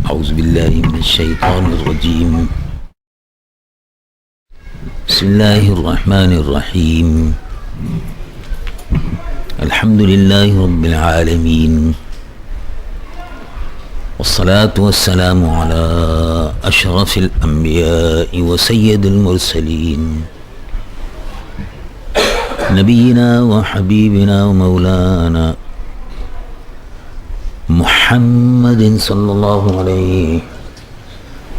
أعوذ بالله من الشيطان الرجيم. بسم الله الرحمن الرحيم. الحمد لله رب العالمين، والصلاة والسلام على أشرف الأنبياء وسيد المرسلين نبينا وحبيبنا ومولانا محمد صلی اللہ علیہ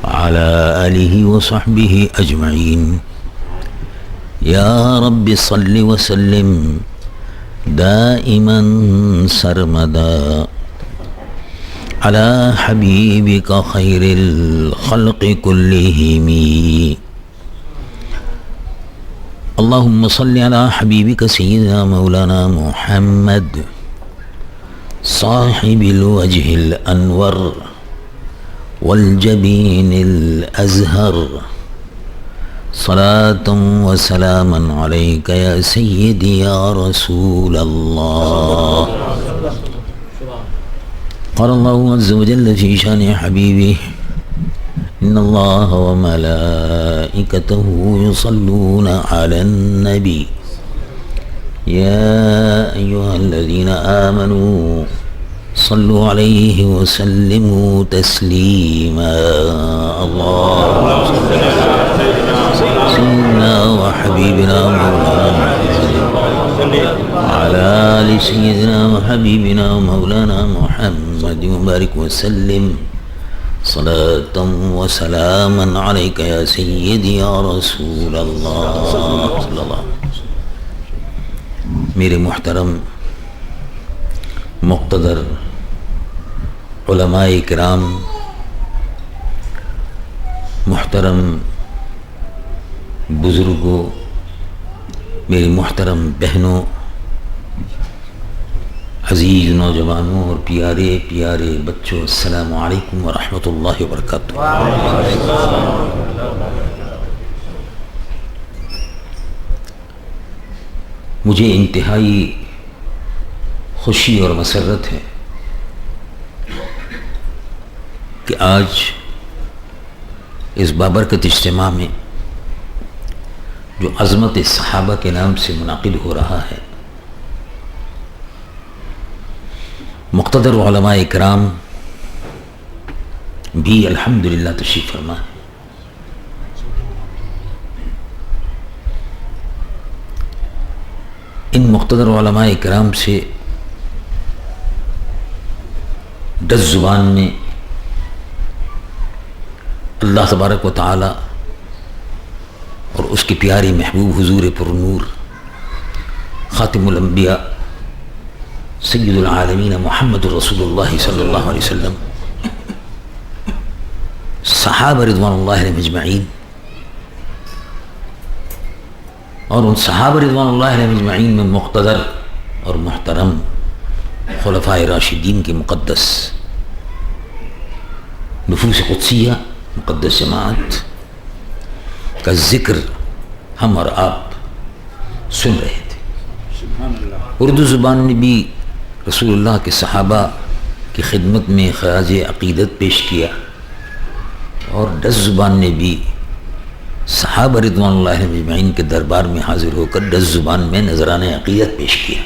وعلى آلہ وصحبہ اجمعین. یا رب صل وسلم دائما سرمدا على حبیبک خیر الخلق كلهم. اللهم صل على حبيبك سيدنا مولانا محمد صاحب الوجه الأنور والجبين الأزهر، صلاة وسلاما عليك يا سيدي يا رسول الله. قال الله عز وجل في شان حبيبه: إن الله وملائكته يصلون على النبي يا أيها الذين آمنوا صلوا عليه وسلموا تسليما. اللهم صل على سيدنا وحبيبنا مولانا وعلى آل سيدنا وحبيبنا ومولانا محمد وبارك وسلم صلاة وسلاما عليك يا سيدي يا رسول الله صلى الله. میرے محترم مقتدر علماء کرام، محترم بزرگوں، میری محترم بہنوں، عزیز نوجوانوں اور پیارے پیارے بچوں، السلام علیکم ورحمۃ اللہ وبرکاتہ. مجھے انتہائی خوشی اور مسرت ہے کہ آج اس بابرکت اجتماع میں جو عظمت صحابہ کے نام سے منعقد ہو رہا ہے، مقتدر علماء اکرام بھی الحمدللہ تشریف فرما ہے. ان مقتدر علماء اکرام سے دس زبان میں اللہ تبارک و تعالی اور اس کے پیارے محبوب حضور پر نور خاتم الانبیاء سید العالمین محمد رسول اللہ صلی اللہ علیہ وسلم، صحابہ رضوان اللہ علیہم اجمعین، اور ان صحابہ رضوان اللہ علیہم اجمعین میں مقتدر اور محترم خلفائے راشدین کی مقدس نفوس قدسیہ، مقدس جماعت کا ذکر ہم اور آپ سن رہے تھے. اردو زبان میں بھی رسول اللہ کے صحابہ کی خدمت میں خراج عقیدت پیش کیا، اور دس زبان نے بھی صحابہ رضوان اللہ علیہم اجمعین کے دربار میں حاضر ہو کر دس زبان میں نذرانہ عقیدت پیش کیا.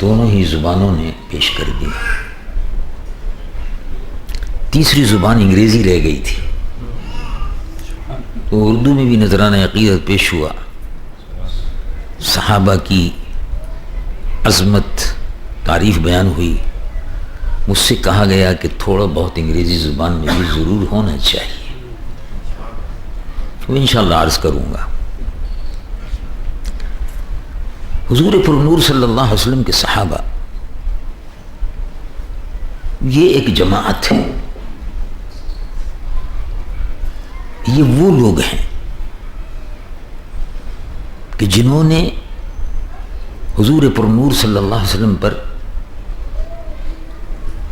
دونوں ہی زبانوں نے پیش کر دی. تیسری زبان انگریزی رہ گئی تھی، تو اردو میں بھی نذرانہ عقیدت پیش ہوا. صحابہ کی عظمت تعریف بیان ہوئی. مجھ سے کہا گیا کہ تھوڑا بہت انگریزی زبان میں بھی ضرور ہونا چاہیے، وہ انشاءاللہ عرض کروں گا. حضور پر نور صلی اللہ علیہ وسلم کے صحابہ یہ ایک جماعت ہے. یہ وہ لوگ ہیں کہ جنہوں نے حضور پر نور صلی اللہ علیہ وسلم پر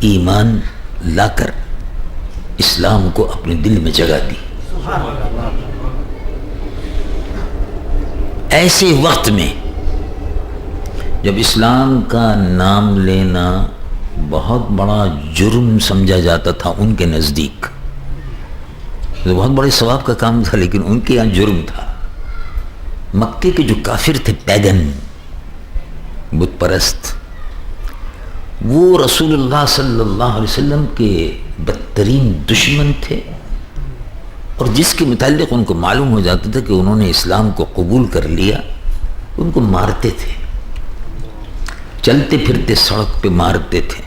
ایمان لا کر اسلام کو اپنے دل میں جگہ دی. ایسے وقت میں جب اسلام کا نام لینا بہت بڑا جرم سمجھا جاتا تھا ان کے نزدیک. تو بہت بڑے ثواب کا کام تھا لیکن ان کے یہاں جرم تھا. مکے کے جو کافر تھے پیگن بت پرست، وہ رسول اللہ صلی اللہ علیہ وسلم کے بدترین دشمن تھے، اور جس کے متعلق ان کو معلوم ہو جاتا تھا کہ انہوں نے اسلام کو قبول کر لیا ان کو مارتے تھے، چلتے پھرتے سڑک پہ مارتے تھے،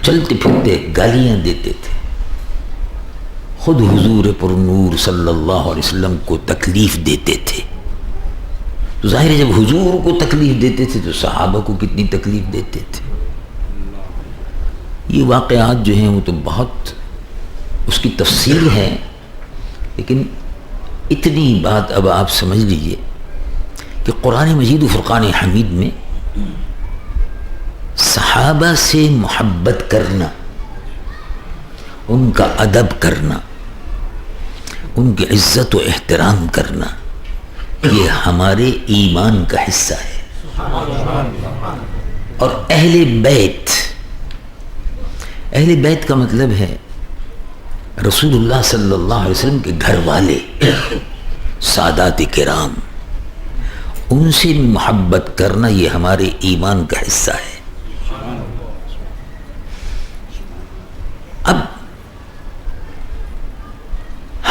چلتے پھرتے گالیاں دیتے تھے، خود حضور پر نور صلی اللہ علیہ وسلم کو تکلیف دیتے تھے. تو ظاہر ہے جب حضور کو تکلیف دیتے تھے تو صحابہ کو کتنی تکلیف دیتے تھے. یہ واقعات جو ہیں وہ تو بہت اس کی تفصیل ہے، لیکن اتنی بات اب آپ سمجھ لیجئے کہ قرآن مجید و فرقان حمید میں صحابہ سے محبت کرنا، ان کا ادب کرنا، ان کی عزت و احترام کرنا، یہ ہمارے ایمان کا حصہ ہے. اور اہل بیت کا مطلب ہے رسول اللہ صلی اللہ علیہ وسلم کے گھر والے، سادات کرام، ان سے محبت کرنا یہ ہمارے ایمان کا حصہ ہے. اب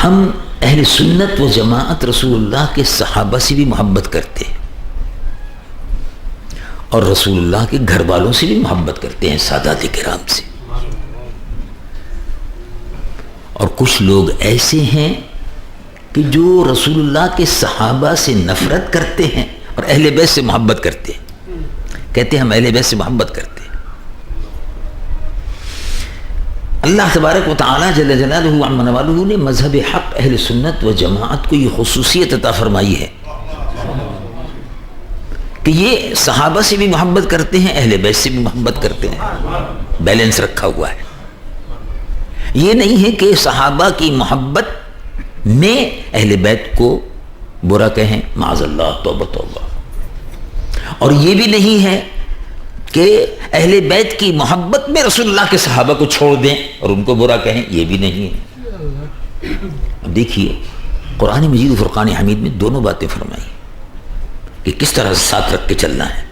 ہم اہل سنت و جماعت رسول اللہ کے صحابہ سے بھی محبت کرتے ہیں اور رسول اللہ کے گھر والوں سے بھی محبت کرتے ہیں، سادات کرام سے. اور کچھ لوگ ایسے ہیں کہ جو رسول اللہ کے صحابہ سے نفرت کرتے ہیں اور اہل بیت سے محبت کرتے ہیں، کہتے ہیں ہم اہل بیت سے محبت کرتے ہیں. اللہ تبارک و تعالی جل جلالہ عم نوالہ نے مذہب حق اہل سنت و جماعت کو یہ خصوصیت عطا فرمائی ہے کہ یہ صحابہ سے بھی محبت کرتے ہیں، اہل بیت سے بھی محبت کرتے ہیں. بیلنس رکھا ہوا ہے. یہ نہیں ہے کہ صحابہ کی محبت میں اہل بیت کو برا کہیں، معاذ اللہ، توبہ توبہ. اور یہ بھی نہیں ہے کہ اہل بیت کی محبت میں رسول اللہ کے صحابہ کو چھوڑ دیں اور ان کو برا کہیں، یہ بھی نہیں ہے. اب دیکھیے قرآن مجید و فرقان حمید میں دونوں باتیں فرمائی کہ کس طرح ساتھ رکھ کے چلنا ہے.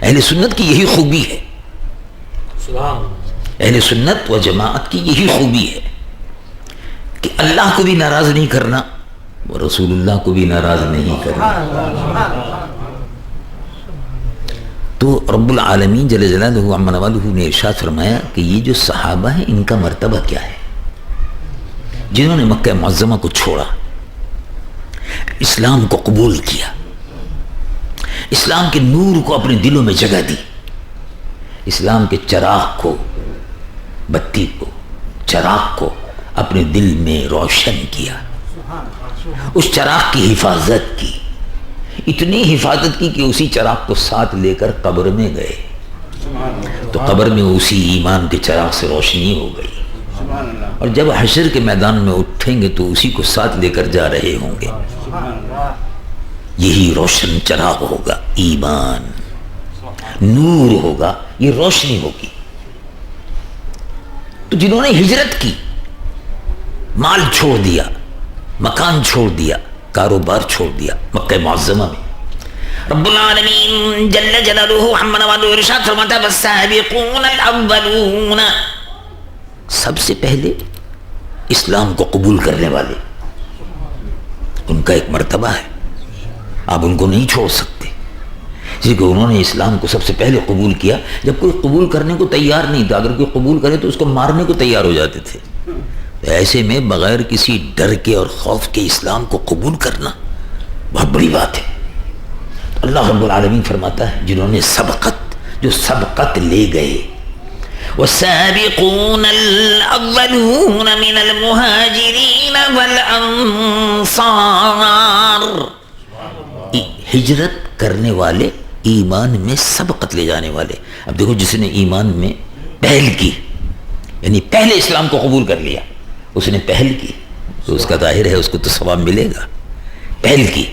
اہل سنت کی یہی خوبی ہے، اہل سنت و جماعت کی یہی خوبی ہے کہ اللہ کو بھی ناراض نہیں کرنا اور رسول اللہ کو بھی ناراض نہیں کرنا. تو رب العالمین جل جلالہ عم نوالہ نے ارشاد فرمایا کہ یہ جو صحابہ ہیں ان کا مرتبہ کیا ہے، جنہوں نے مکہ معظمہ کو چھوڑا، اسلام کو قبول کیا، اسلام کے نور کو اپنے دلوں میں جگہ دی، اسلام کے چراغ کو، بتی کو، چراغ کو اپنے دل میں روشن کیا، اس چراغ کی حفاظت کی، اتنی حفاظت کی کہ اسی چراغ کو ساتھ لے کر قبر میں گئے تو قبر میں اسی ایمان کے چراغ سے روشنی ہو گئی، اور جب حشر کے میدان میں اٹھیں گے تو اسی کو ساتھ لے کر جا رہے ہوں گے. یہی روشن چراغ ہوگا، ایمان نور ہوگا، یہ روشنی ہوگی. تو جنہوں نے ہجرت کی، مال چھوڑ دیا، مکان چھوڑ دیا، کاروبار چھوڑ دیا مکہ معظمہ میں، رب العالمین جل جلالہ عم نوالہ ارشاد فرماتا ہے والسابقون الاولون، سب سے پہلے اسلام کو قبول کرنے والے، ان کا ایک مرتبہ ہے، آپ ان کو نہیں چھوڑ سکتے. اسی کہ انہوں نے اسلام کو سب سے پہلے قبول کیا. جب کوئی قبول کرنے کو تیار نہیں تھا، اگر کوئی قبول کرے تو اس کو مارنے کو تیار ہو جاتے تھے. ایسے میں بغیر کسی ڈر کے اور خوف کے اسلام کو قبول کرنا بہت بڑی بات ہے. اللہ رب العالمین فرماتا ہے جنہوں نے سبقت لے گئے، والسابقون الاولون من المہاجرین والانصار، ہجرت کرنے والے، ایمان میں سبقت لے جانے والے. اب دیکھو جس نے ایمان میں پہل کی، یعنی پہلے اسلام کو قبول کر لیا، اس نے پہل کی تو اس کا ظاہر ہے اس کو تو ثواب ملے گا. پہل کی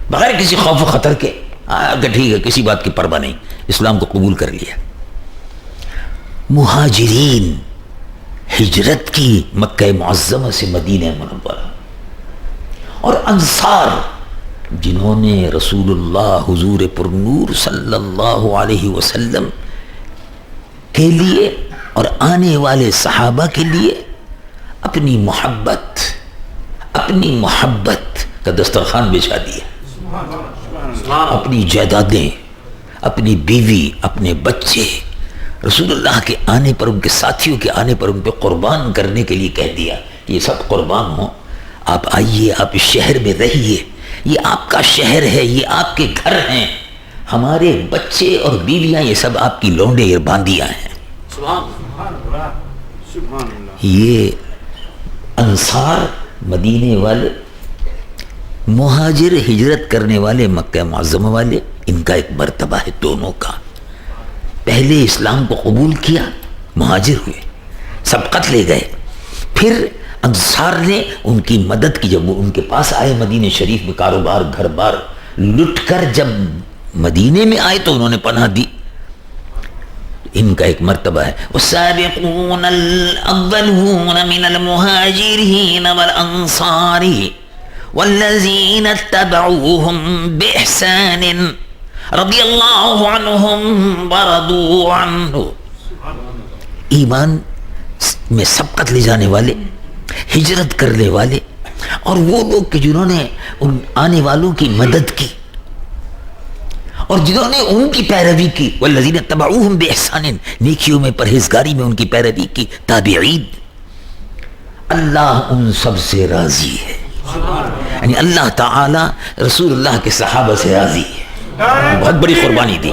بغیر کسی خوف و خطر کے، اگر ٹھیک ہے کسی بات کی پرواہ نہیں، اسلام کو قبول کر لیا. مہاجرین ہجرت کی مکہ معظمہ سے مدینہ منورہ، اور انصار جنہوں نے رسول اللہ حضور پرنور صلی اللہ علیہ وسلم کے لیے اور آنے والے صحابہ کے لیے اپنی محبت کا دسترخوان بچھا دیا، اپنی جائیدادیں، اپنی بیوی، اپنے بچے رسول اللہ کے آنے پر، ان کے ساتھیوں کے آنے پر ان پہ قربان کرنے کے لیے کہہ دیا کہ یہ سب قربان ہوں، آپ آئیے، آپ اس شہر میں رہیے، یہ آپ کا شہر ہے، یہ آپ کے گھر ہیں، ہمارے بچے اور بیویاں یہ سب آپ کی لونڈے اور باندیاں ہیں۔ یہ انصار مدینے والے، مہاجر ہجرت کرنے والے مکہ معظمہ والے، ان کا ایک مرتبہ ہے دونوں کا۔ پہلے اسلام کو قبول کیا، مہاجر ہوئے، سبقت لے گئے، پھر انصار نے ان کی مدد کی، جب وہ ان کے پاس آئے مدینہ شریف میں، کاروبار گھر بار لٹ کر جب مدینے میں آئے تو انہوں نے پناہ دی۔ ان کا ایک مرتبہ ہے والسابقون الاولون من المہاجرین والانصار والذین اتبعوهم باحسان رضی اللہ عنہم ورضوا عنہ۔ ایمان میں سبقت لے جانے والے، ہجرت کرنے والے، اور وہ لوگ کہ جنہوں نے ان آنے والوں کی مدد کی اور جنہوں نے ان کی پیروی کی، والذین اتبعوہم باحسان، نیکیوں میں، پرہیزگاری میں ان کی پیروی کی، تابعین، اللہ ان سب سے راضی ہے، یعنی اللہ تعالی رسول اللہ کے صحابہ سے راضی ہے، بہت بڑی قربانی دی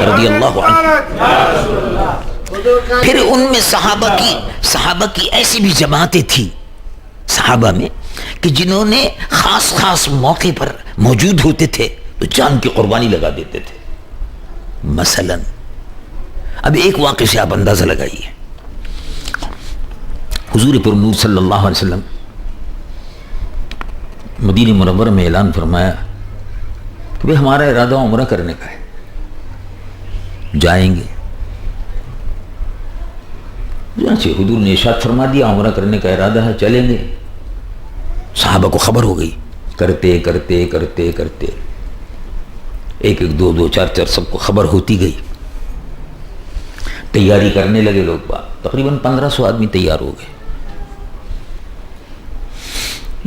رضی اللہ عنہ۔ پھر ان میں صحابہ کی ایسی بھی جماعتیں تھیں صحابہ میں کہ جنہوں نے خاص موقع پر موجود ہوتے تھے تو جان کی قربانی لگا دیتے تھے۔ مثلا اب ایک واقعے سے آپ اندازہ لگائیے، حضور پرنور صلی اللہ علیہ وسلم مدینہ منورہ میں اعلان فرمایا کہ بھئی ہمارا ارادہ عمرہ کرنے کا ہے، جائیں گے۔ حضور نے ارشاد فرما دیا عمرہ کرنے کا ارادہ ہے، چلیں گے۔ صحابہ کو خبر ہو گئی، کرتے کرتے کرتے کرتے ایک دو چار سب کو خبر ہوتی گئی، تیاری کرنے لگے لوگ بات، تقریباً 1500 آدمی تیار ہو گئے،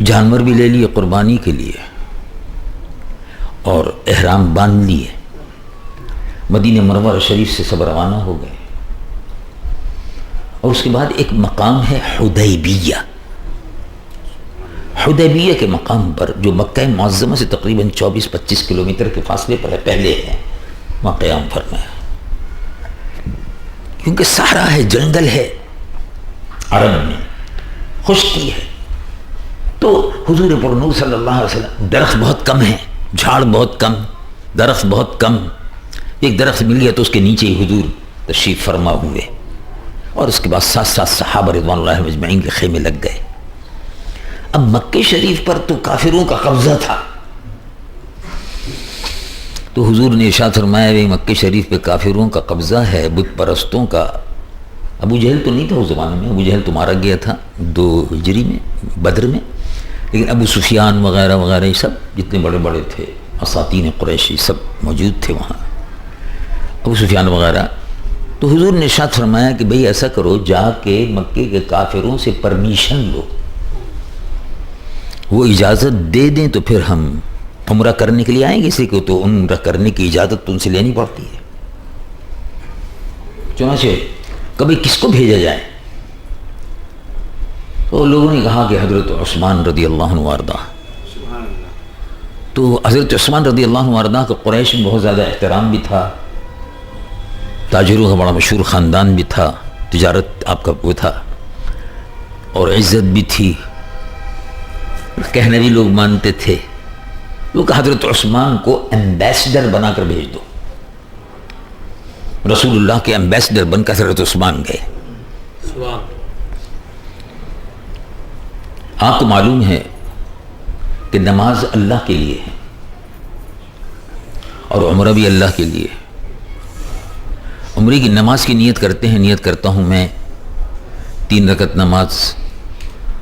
جانور بھی لے لیے قربانی کے لیے اور احرام باندھ لیے، مدینہ منورہ شریف سے سب روانہ ہو گئے۔ اور اس کے بعد ایک مقام ہے حدیبیہ۔ حدیبیہ کے مقام پر جو مکہ معظمہ سے تقریباً 24-25 کلومیٹر کے فاصلے پر ہے، پہلے ہے وہاں قیام فرمایا، کیونکہ صحرا ہے، جنگل ہے، عرب میں خشکی ہے، تو حضور پرنور صلی اللہ علیہ وسلم، درخت بہت کم ہیں، جھاڑ بہت کم، درخت بہت کم، ایک درخت مل گیا تو اس کے نیچے ہی حضور تشریف فرما ہوئے، اور اس کے بعد ساتھ صحابہ رضوان اللہ مجمعین کے خیمے لگ گئے۔ اب مکہ شریف پر تو کافروں کا قبضہ تھا، تو حضور نے ارشاد فرمایا بھئی مکہ شریف پہ کافروں کا قبضہ ہے، بت پرستوں کا۔ ابو جہل تو نہیں تھا اس زمانے میں، ابو جہل تو مارا گیا تھا 2 ہجری میں بدر میں، لیکن ابو سفیان وغیرہ وغیرہ یہ سب جتنے بڑے بڑے تھے، اساطین قریشی سب موجود تھے وہاں، ابو سفیان وغیرہ۔ تو حضور نے ارشاد فرمایا کہ بھئی ایسا کرو، جا کے مکے کے کافروں سے پرمیشن لو، وہ اجازت دے دیں تو پھر ہم عمرہ کرنے کے لیے آئیں گے، اسی کو تو عمرہ کرنے کی اجازت تو ان سے لینی پڑتی ہے۔ چنانچہ کبھی کس کو بھیجا جائے؟ تو لوگوں نے کہا کہ حضرت عثمان رضی اللہ عنہ وارضہ۔ تو حضرت عثمان رضی اللہ عنہ وارضہ کو قریش میں بہت زیادہ احترام بھی تھا، تاجروں کا بڑا مشہور خاندان بھی تھا، تجارت آپ کا وہ تھا، اور عزت بھی تھی، کہنے بھی لوگ مانتے تھے۔ لوگ حضرت عثمان کو ایمبیسڈر بنا کر بھیج دو۔ رسول اللہ کے ایمبیسڈر بن کر حضرت عثمان گئے۔ آپ کو معلوم ہے کہ نماز اللہ کے لیے ہے اور عمرہ بھی اللہ کے لیے۔ عمرے کی نماز کی نیت کرتے ہیں. نیت کرتا ہوں میں 3 رکعت نماز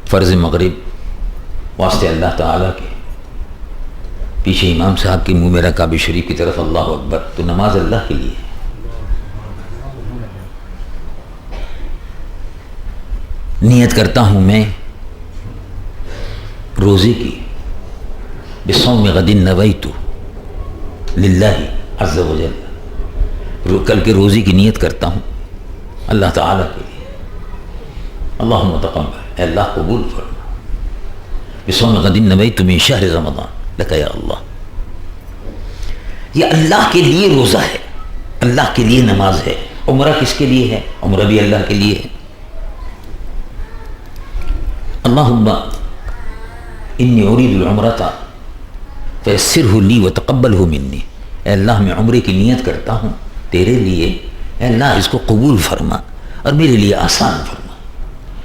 فرض مغرب واسطے اللہ تعالیٰ کے. پیچھے امام صاحب کی منہ میرا کعبہ شریف کی طرف اللہ اکبر. تو نماز اللہ کے لیے ہے. نیت کرتا ہوں میں روزے کی. بصوم غد نویت للہ عز وجل. کل کے روزے کی نیت کرتا ہوں اللہ تعالیٰ کے لیے. اللہم تقبل، اے اللہ قبول فرما. بصوم غد نویت من شہر رمضان لک یا اللہ. یہ اللہ کے لیے روزہ ہے، اللہ کے لیے نماز ہے. عمرہ کس کے لیے ہے؟ عمرہ بھی اللہ کے لیے ہے. اللہم انی ارید العمرۃ فیسرہ لی وتقبلہ منی. اے اللہ میں عمرے کی نیت کرتا ہوں تیرے لیے، اے اللہ اس کو قبول فرما اور میرے لیے آسان فرما.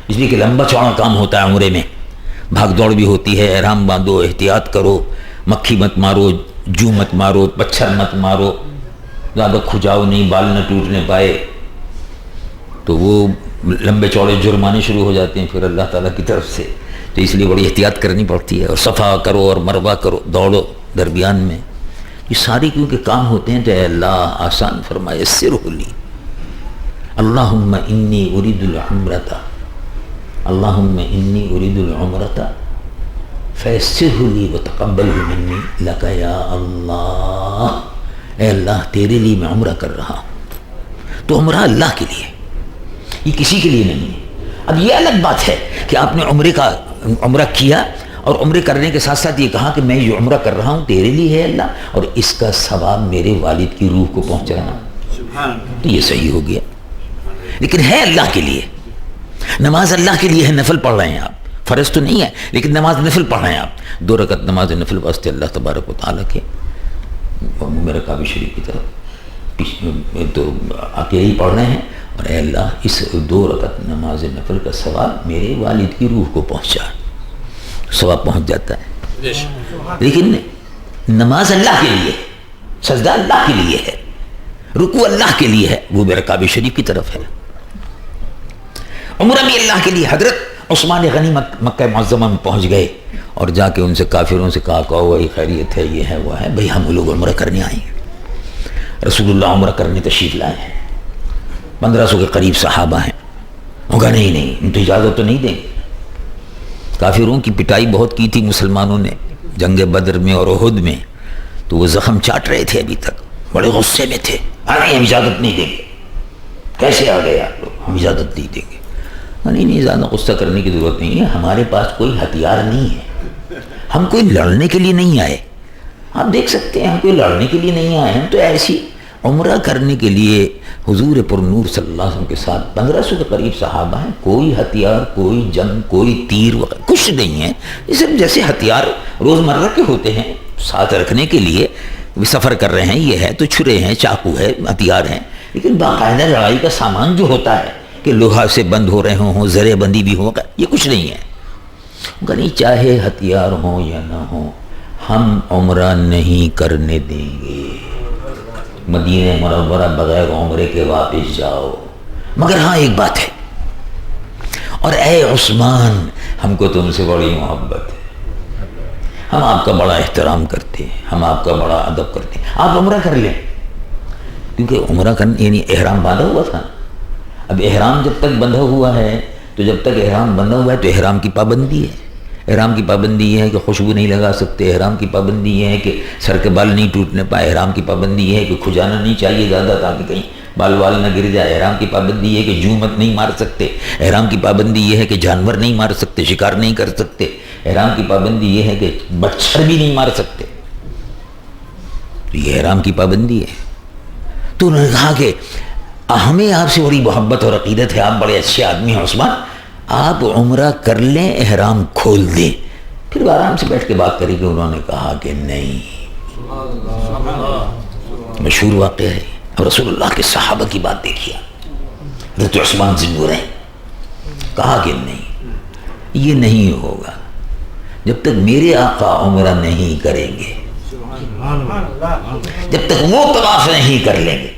اس لیے کہ لمبا چوڑا کام ہوتا ہے عمرے میں، بھاگ دوڑ بھی ہوتی ہے. احرام باندھو، احتیاط کرو، مکھی مت مارو، جو مت مارو، پچھر مت مارو، زیادہ کھجاؤ نہیں، بال نہ ٹوٹنے پائے. تو وہ لمبے چوڑے جرمانے شروع ہو جاتے ہیں پھر اللہ تعالیٰ کی طرف سے. تو اس لیے بڑی احتیاط کرنی پڑتی ہے. اور صفا کرو اور مروہ کرو، دوڑو درمیان میں. یہ ساری کیونکہ کام ہوتے ہیں تو اے اللہ آسان فرمائے. یسرہ لی. اللہم انی ارید العمرۃ، اللہم انی ارید العمرۃ فیسرہ لی وتقبلہ منی لک یا اللہ. اے اللہ تیرے لیے میں عمرہ کر رہا ہوں. تو عمرہ اللہ کے لیے، یہ کسی کے لیے نہیں ہے. اب یہ الگ بات ہے کہ آپ نے عمرہ کیا اور عمرے کرنے کے ساتھ ساتھ یہ کہا کہ میں یہ عمرہ کر رہا ہوں تیرے لیے ہے اللہ، اور اس کا ثواب میرے والد کی روح کو پہنچانا. تو یہ صحیح ہو گیا. لیکن ہے اللہ کے لیے. نماز اللہ کے لیے ہے. نفل پڑھ رہے ہیں آپ، فرض تو نہیں ہے لیکن نماز نفل پڑھ رہے ہیں آپ. 2 رکعت نماز نفل واسطے اللہ تبارک و تعالیٰ کے میرے کعبہ شریف کی طرف تو اکیلے ہی پڑھ رہے ہیں. اور اے اللہ اس 2 رکعت نماز نفل کا ثواب میرے والد کی روح کو پہنچا. ثواب پہنچ جاتا ہے. لیکن نماز اللہ کے لیے، سجدہ اللہ کے لیے ہے، رکوع اللہ کے لیے ہے، وہ میرا کعبہ شریف کی طرف ہے. عمرہ بھی اللہ کے لیے. حضرت عثمان غنی مکہ معظمہ میں پہنچ گئے اور جا کے ان سے کافروں سے کہا کہ وہی خیریت ہے، یہ ہے وہ ہے. بھئی ہم لوگ عمرہ کرنے آئے ہیں. رسول اللہ عمرہ کرنے تشریف لائے ہیں. 1500 کے قریب صحابہ ہیں. ہوگا نہیں ان تو اجازت تو نہیں دیں گے. کافروں کی پٹائی بہت کی تھی مسلمانوں نے جنگ بدر میں اور احد میں. تو وہ زخم چاٹ رہے تھے ابھی تک، بڑے غصے میں تھے. نہیں ہم اجازت نہیں دیں گے. کیسے آ گئے آپ لوگ؟ ہم اجازت نہیں دیں گے. نہیں زیادہ غصہ کرنے کی ضرورت نہیں ہے. ہمارے پاس کوئی ہتھیار نہیں ہے. ہم کوئی لڑنے کے لیے نہیں آئے. آپ دیکھ سکتے ہیں ہم کوئی لڑنے کے لیے نہیں آئے. ہم تو ایسی عمرہ کرنے کے لیے حضور پر نور صلی اللہ علیہ وسلم کے ساتھ 1500 کے قریب صحابہ ہیں. کوئی ہتھیار، کوئی جنگ، کوئی تیر وغیرہ کچھ نہیں ہے. یہ سب جیسے ہتھیار روزمرہ کے ہوتے ہیں ساتھ رکھنے کے لیے. سفر کر رہے ہیں، یہ ہے تو چھرے ہیں، چاقو ہے، ہتھیار ہیں. لیکن باقاعدہ لڑائی کا سامان جو ہوتا ہے کہ لوہا سے بند ہو رہے ہوں، زرے بندی بھی ہوگا، یہ کچھ نہیں ہے. نہیں چاہے ہتھیار ہوں یا نہ ہوں ہم عمرہ نہیں کرنے دیں گے. مدینہ منورہ بغیر عمرے کے واپس جاؤ. مگر ہاں ایک بات ہے، اور اے عثمان ہم کو تم سے بڑی محبت ہے. ہم آپ کا بڑا احترام کرتے ہیں، ہم آپ کا بڑا ادب کرتے ہیں. آپ عمرہ کر لیں. کیونکہ عمرہ کرنے یعنی احرام باندھا ہوا تھا. اب احرام جب تک بندھا ہوا ہے تو جب تک احرام بندھا ہوا ہے تو احرام کی پابندی ہے. احرام کی پابندی یہ ہے کہ خوشبو نہیں لگا سکتے. احرام کی پابندی یہ ہے کہ سر کے بال نہیں ٹوٹنے پائے. احرام کی پابندی یہ ہے کہ کھجانا نہیں چاہیے زیادہ تاکہ کہیں بال وال نہ گر جائے. احرام کی پابندی یہ ہے کہ جو مت نہیں مار سکتے. احرام کی پابندی یہ ہے کہ جانور نہیں مار سکتے، شکار نہیں کر سکتے. احرام کی پابندی یہ ہے کہ مچھر بھی نہیں مار سکتے. تو یہ احرام کی پابندی ہے. تو انہوں نے کہا کہ ہمیں آپ سے بڑی محبت اور عقیدت ہے، آپ بڑے اچھے آدمی ہیں عثمان، آپ عمرہ کر لیں، احرام کھول دیں، پھر آرام سے بیٹھ کے بات کریں گے. انہوں نے کہا کہ نہیں. مشہور واقعہ ہے. اور رسول اللہ کے صحابہ کی بات دیکھیے. حضرت عثمان ذنور ہیں. کہا کہ نہیں، یہ نہیں ہوگا جب تک میرے آقا عمرہ نہیں کریں گے، جب تک وہ طواف نہیں کر لیں گے.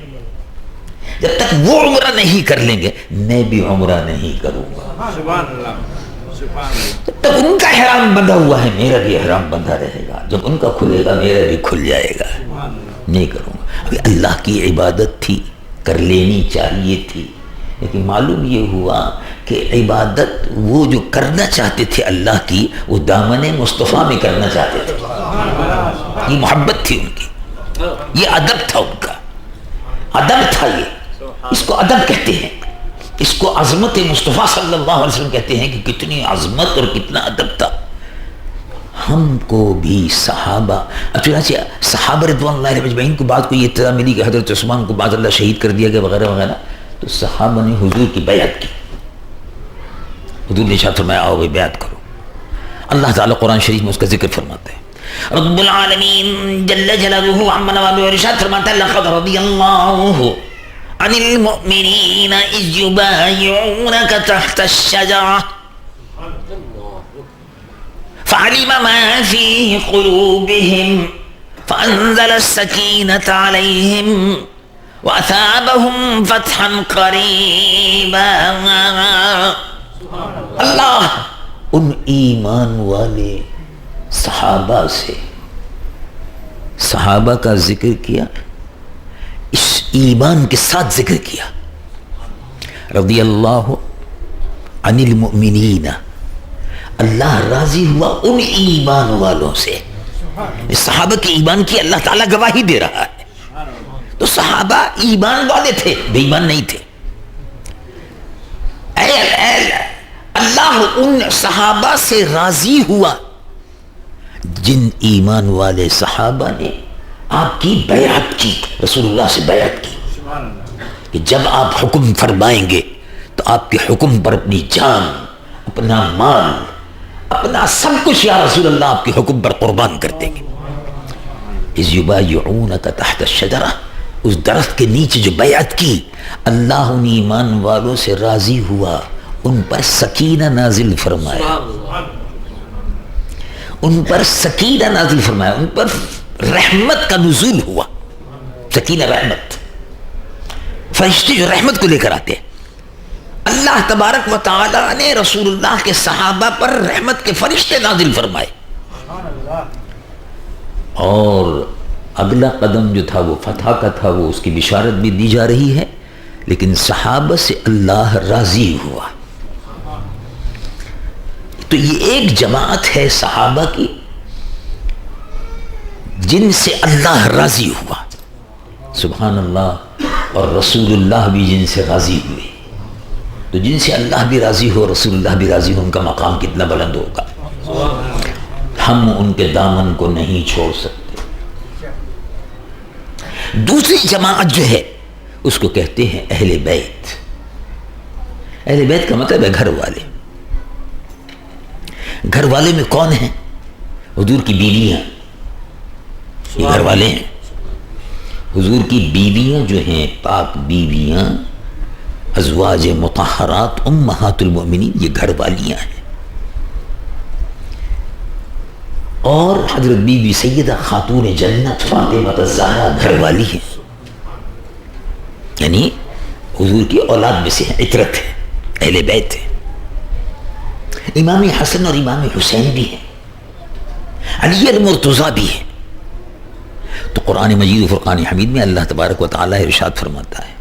جب تک وہ عمرہ نہیں کر لیں گے میں بھی عمرہ نہیں کروں گا. سبحان اللہ. جب تک ان کا احرام بندھا ہوا ہے میرا بھی احرام بندھا رہے گا. جب ان کا کھلے گا میرا بھی کھل جائے گا. نہیں کروں گا. ابھی اللہ کی عبادت تھی, کر لینی چاہیے تھی, لیکن معلوم یہ ہوا کہ عبادت وہ جو کرنا چاہتے تھے اللہ کی, وہ دامن مصطفیٰ میں کرنا چاہتے تھے. یہ محبت تھی ان کی, یہ ادب تھا ان کا, ادب تھا یہ. اس کو ادب کہتے ہیں, اس کو عظمت مصطفیٰ صلی اللہ علیہ وسلم کہتے ہیں کہ کتنی عظمت اور کتنا ادب تھا. ہم کو بھی صحابہ, اب چنانچہ صحابہ رضوان اللہ علیہم اجمعین کو بعد کو یہ اطلاع ملی کہ حضرت عثمان کو بعد اللہ شہید کر دیا گیا وغیرہ وغیرہ, تو صحابہ نے حضور کی بیعت کی. حضور نے ارشاد فرمایا آؤ بیعت کرو. اللہ تعالیٰ قرآن شریف میں اس کا ذکر فرماتے ہیں. رب العالمین جل جلالہ عما نوالہ ارشاد فرماتا ہے لقد رضی اللہ عن المؤمنین اذ یبایعونک تحت الشجرہ فعلم ما في قلوبهم فأنزل السكينة عليهم وأثابهم فتحا قريبا. اللہ ان ایمان والے صحابہ سے, صحابہ کا ذکر کیا, اس ایمان کے ساتھ ذکر کیا. رضی اللہ عن المؤمنین, اللہ راضی ہوا ان ایمان والوں سے. صحابہ کے ایمان کی اللہ تعالیٰ گواہی دے رہا ہے. تو صحابہ ایمان والے تھے, بے ایمان نہیں تھے. اللہ ان صحابہ سے راضی ہوا جن ایمان والے صحابہ نے آپ کی بیعت کی, رسول اللہ سے بیعت کی کہ جب آپ حکم فرمائیں گے تو آپ کے حکم پر اپنی جان, اپنا مال, اپنا سب کچھ یا رسول اللہ آپ کے حکم پر قربان کر دیں گے. اذ یبایعونک تحت الشجرہ, اس درخت کے نیچے جو بیعت کی, اللہ ان ایمان والوں سے راضی ہوا, ان پر سکینہ نازل فرمایا, ان پر سکینہ نازل فرمایا, ان پر رحمت کا نزول ہوا. سکینہ رحمت, فرشتے جو رحمت کو لے کر آتے ہیں. اللہ تبارک و تعالی نے رسول اللہ کے صحابہ پر رحمت کے فرشتے نازل فرمائے. اور اگلا قدم جو تھا وہ فتح کا تھا, وہ اس کی بشارت بھی دی جا رہی ہے. لیکن صحابہ سے اللہ راضی ہوا. تو یہ ایک جماعت ہے صحابہ کی جن سے اللہ راضی ہوا. سبحان اللہ. اور رسول اللہ بھی جن سے راضی ہوئے. تو جن سے اللہ بھی راضی ہو, رسول اللہ بھی راضی ہو, ان کا مقام کتنا بلند ہوگا. ہم ان کے دامن کو نہیں چھوڑ سکتے. دوسری جماعت جو ہے اس کو کہتے ہیں اہل بیت. اہل بیت کا مطلب ہے گھر والے. گھر والے میں کون ہیں؟ حضور کی بیویاں, یہ گھر والے ہیں. حضور کی بیویاں جو ہیں, پاک بیویاں, ازواج مطہرات امہات المؤمنین, یہ گھر والیاں ہیں. اور حضرت بی بی سیدہ خاتون جنت فاطمہ الزہرا گھر والی ہیں, یعنی حضور کی اولاد میں سے ہیں, عترت ہے, اہل بیت ہے. امام حسن اور امام حسین بھی ہیں, علی المرتضیٰ بھی ہیں. تو قرآن مجید و فرقان حمید میں اللہ تبارک و تعالی ارشاد فرماتا ہے,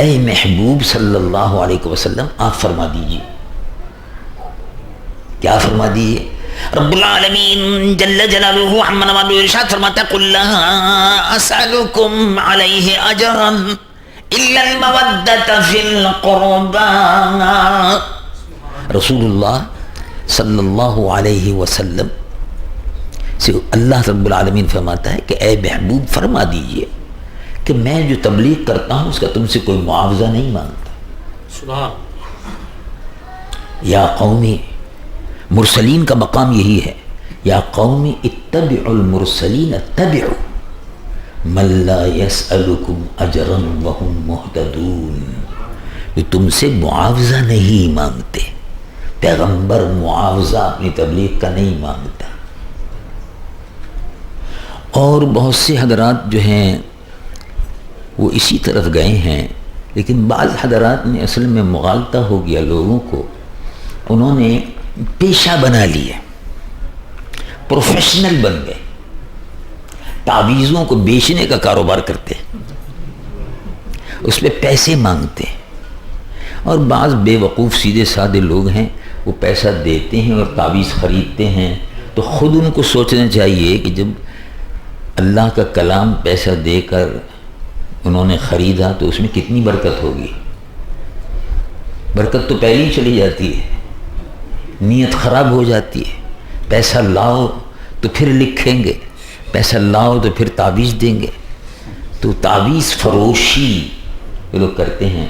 اے محبوب صلی اللہ علیہ وسلم آپ فرما دیجیے. کیا فرما دیجیے؟ رب العالمین جل جلالہ عما نوالہ ارشاد فرماتا ہے قل لا اسألکم علیہ اجرا الا المودۃ فی القربى. رسول اللہ صلی اللہ علیہ وسلم سے اللہ رب العالمین فرماتا ہے کہ اے محبوب فرما دیجئے کہ میں جو تبلیغ کرتا ہوں اس کا تم سے کوئی معاوضہ نہیں مانگتا. یا قومی, مرسلین کا مقام یہی ہے, یا قومی اتبعوا المرسلین اتبعوا من لا يسألكم اجرا وهم مهتدون. جو تم سے معاوضہ نہیں مانگتے, پیغمبر معاوضہ اپنی تبلیغ کا نہیں مانگتا. اور بہت سے حضرات جو ہیں وہ اسی طرف گئے ہیں، لیکن بعض حضرات نے اصل میں مغالطہ ہو گیا لوگوں کو، انہوں نے پیشہ بنا لیا، پروفیشنل بن گئے، تعویذوں کو بیچنے کا کاروبار کرتے، اس پہ پیسے مانگتے، اور بعض بے وقوف سیدھے سادے لوگ ہیں وہ پیسہ دیتے ہیں اور تعویذ خریدتے ہیں، تو خود ان کو سوچنا چاہیے کہ جب اللہ کا کلام پیسہ دے کر انہوں نے خریدا تو اس میں کتنی برکت ہوگی۔ برکت تو پہلے ہی چلی جاتی ہے، نیت خراب ہو جاتی ہے۔ پیسہ لاؤ تو پھر لکھیں گے، پیسہ لاؤ تو پھر تعویذ دیں گے، تو تعویذ فروشی یہ لوگ کرتے ہیں،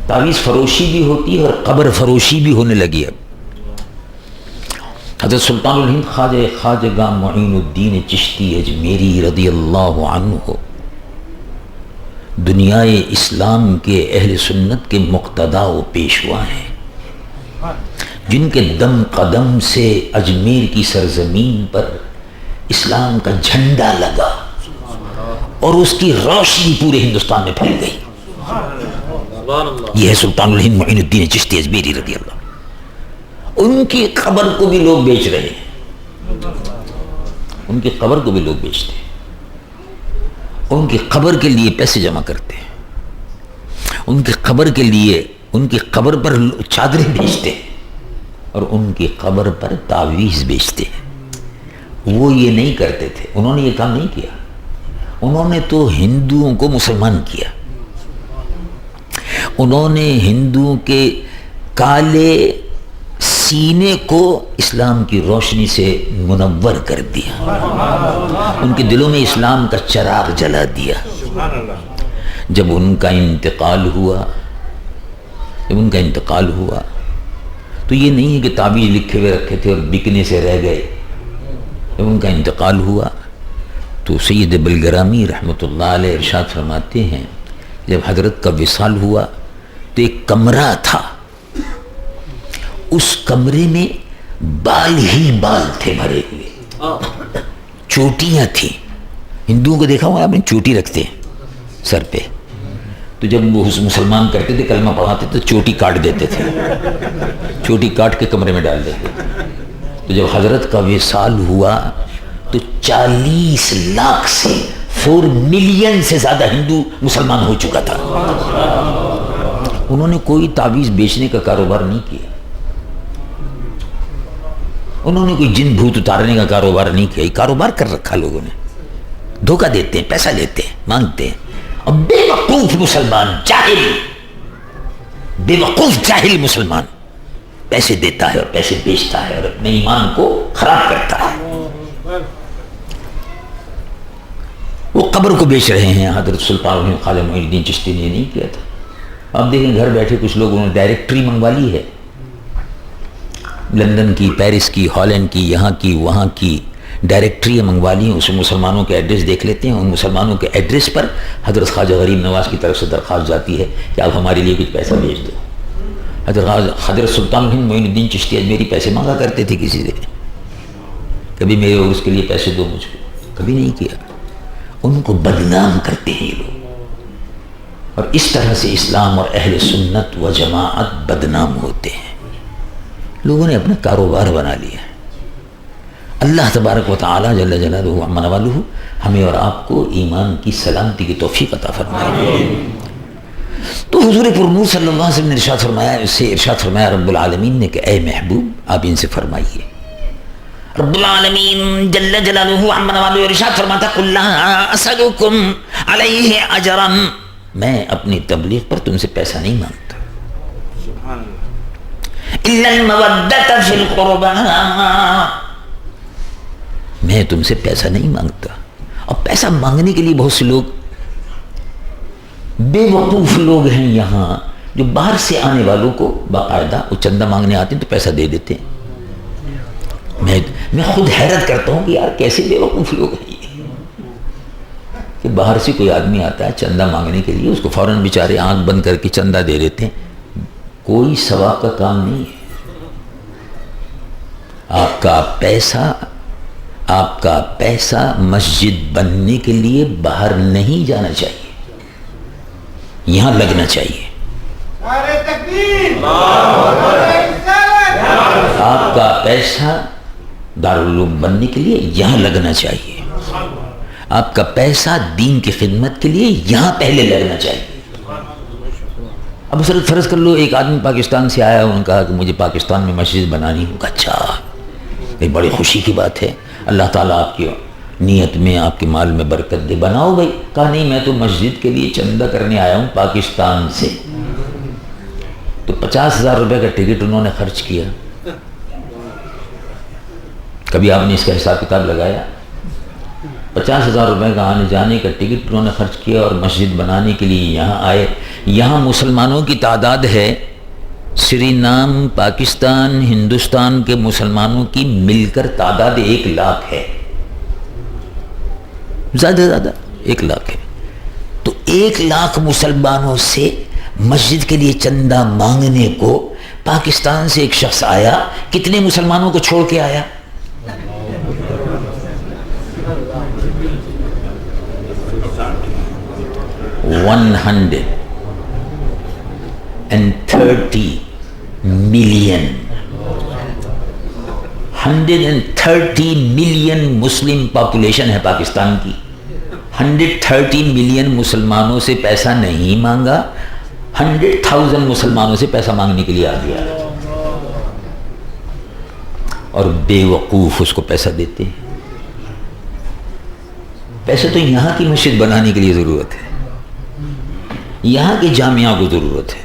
تعویذ فروشی بھی ہوتی ہے اور قبر فروشی بھی ہونے لگی اب۔ حضرت سلطان الہند خواجہ معین الدین چشتی اجمیری رضی اللہ عنہ دنیائے اسلام کے اہل سنت کے مقتدا و پیشوا ہیں، جن کے دم قدم سے اجمیر کی سرزمین پر اسلام کا جھنڈا لگا اور اس کی روشنی پورے ہندوستان میں پھیل گئی۔ یہ ہے سلطان الہند معین الدین چشتی اجمیری رضی اللہ۔ ان کی قبر کو بھی لوگ بیچ رہے ہیں، ان کی قبر کو بھی لوگ بیچتے ہیں، ان کی قبر کے لیے پیسے جمع کرتے ہیں، ان کی قبر کے لیے، ان کی قبر پر چادریں بیچتے ہیں اور ان کی قبر پر تعویذ بیچتے ہیں۔ وہ یہ نہیں کرتے تھے، انہوں نے یہ کام نہیں کیا، انہوں نے تو ہندوؤں کو مسلمان کیا، انہوں نے ہندوؤں کے کالے سینے کو اسلام کی روشنی سے منور کر دیا، ان کے دلوں میں اسلام کا چراغ جلا دیا۔ جب ان کا انتقال ہوا تو یہ نہیں ہے کہ تعویذ لکھے ہوئے رکھے تھے اور بکنے سے رہ گئے۔ جب ان کا انتقال ہوا تو سید بلگرامی رحمۃ اللہ علیہ ارشاد فرماتے ہیں جب حضرت کا وصال ہوا تو ایک کمرہ تھا، اس کمرے میں بال ہی بال تھے بھرے ہوئے، چوٹیاں تھیں۔ ہندوؤں کو دیکھا ہوا آپ نے، چوٹی رکھتے ہیں سر پہ، تو جب وہ مسلمان کرتے تھے کلمہ پڑھاتے تو چوٹی کاٹ دیتے تھے، چوٹی کاٹ کے کمرے میں ڈال دیتے تھے۔ تو جب حضرت کا وصال ہوا تو 40 لاکھ سے 4 ملین سے زیادہ ہندو مسلمان ہو چکا تھا۔ انہوں نے کوئی تعویذ بیچنے کا کاروبار نہیں کیا، انہوں نے کوئی جن بھوت اتارنے کا کاروبار نہیں کیا، یہ کاروبار کر رکھا لوگوں نے، دھوکہ دیتے ہیں، پیسہ لیتے ہیں، مانگتے ہیں۔ اور بے وقوف مسلمان، بے وقوف جاہل مسلمان پیسے دیتا ہے اور پیسے بیچتا ہے اور اپنے ایمان کو خراب کرتا ہے۔ وہ قبر کو بیچ رہے ہیں۔ حضرت سلطان خواجہ معین الدین چشتی نے یہ نہیں کیا تھا۔ اب دیکھیں گھر بیٹھے کچھ لوگوں نے ڈائریکٹری منگوا لی ہے، لندن کی، پیرس کی، ہالینڈ کی، یہاں کی، وہاں کی ڈائریکٹری منگوا لی ہیں، اس میں مسلمانوں کے ایڈریس دیکھ لیتے ہیں، ان مسلمانوں کے ایڈریس پر حضرت خواجہ غریب نواز کی طرف سے درخواست جاتی ہے کہ آپ ہمارے لیے کچھ پیسہ بھیج دو۔ حضرت سلطان الہند معین الدین چشتی اجمیری پیسے مانگا کرتے تھے کسی سے، کبھی میرے عرس کے لیے پیسے دو مجھ کو، کبھی نہیں کیا۔ ان کو بدنام کرتے ہیں یہ لوگ، اور اس طرح سے اسلام اور اہل سنت و جماعت بدنام ہوتے ہیں۔ لوگوں نے اپنا کاروبار بنا لیا ہے۔ اللہ تبارک و تعالی جل جلالہ عما نوالہ ہمیں اور آپ کو ایمان کی سلامتی کی توفیق عطا فرمائے۔ تو حضور پرنور صلی اللہ علیہ وسلم نے ارشاد فرمایا رب العالمین نے کہ اے محبوب آپ ان سے فرمائیے، رب العالمین جل جلالہ عما نوالہ ارشاد فرماتا قل لا اسألکم علیہ اجرا، میں اپنی تبلیغ پر تم سے پیسہ نہیں مانگتا، الا المودۃ فی القربى، میں تم سے پیسہ نہیں مانگتا۔ اور پیسہ مانگنے کے لیے بہت سے لوگ بے وقوف لوگ ہیں یہاں جو باہر سے آنے والوں کو باقاعدہ وہ چندہ مانگنے آتے ہیں تو پیسہ دے دیتے ہیں۔ میں خود حیرت کرتا ہوں کہ یار کیسے بے وقوف لوگ ہیں یہ، کہ باہر سے کوئی آدمی آتا ہے چندہ مانگنے کے لیے، اس کو فوراً بیچارے آنکھ بند کر کے چندہ دے دیتے ہیں، کوئی ثواب کا کام نہیں ہے۔ آپ کا پیسہ مسجد بننے کے لیے باہر نہیں جانا چاہیے، یہاں لگنا چاہیے. آپ کا پیسہ دارالعلوم بننے کے لیے یہاں لگنا چاہیے. آپ کا پیسہ دین کی خدمت کے لیے یہاں پہلے لگنا چاہیے. اب فرض کر لو ایک آدمی پاکستان سے آیا، انہوں نے کہا کہ مجھے پاکستان میں مسجد بنانی ہے. اچھا، یہ بڑی خوشی کی بات ہے، اللہ تعالیٰ آپ کی نیت میں، آپ کے مال میں برکت دے، بناؤ بھائی. کہا نہیں، میں تو مسجد کے لیے چندہ کرنے آیا ہوں پاکستان سے. تو 50,000 روپے کا ٹکٹ انہوں نے خرچ کیا. کبھی آپ نے اس کا حساب کتاب لگایا؟ 50,000 روپے کا آنے جانے کا ٹکٹ انہوں نے خرچ کیا اور مسجد بنانے کے لیے یہاں آئے. یہاں مسلمانوں کی تعداد ہے، سری نام، پاکستان، ہندوستان کے مسلمانوں کی مل کر تعداد 1 لاکھ ہے. زیادہ 1 لاکھ ہے. تو 1 لاکھ مسلمانوں سے مسجد کے لیے چندہ مانگنے کو پاکستان سے ایک شخص آیا، کتنے مسلمانوں کو چھوڑ کے آیا؟ 130 ملین. 130 ملین مسلم پاپولیشن ہے پاکستان کی. 130 ملین مسلمانوں سے پیسہ نہیں مانگا، 100,000 مسلمانوں سے پیسہ مانگنے کے لیے آ گیا. اور بے وقوف اس کو پیسہ دیتے ہیں. پیسے تو یہاں کی مسجد بنانے کے لیے ضرورت ہے، یہاں کے جامعہ کو ضرورت ہے،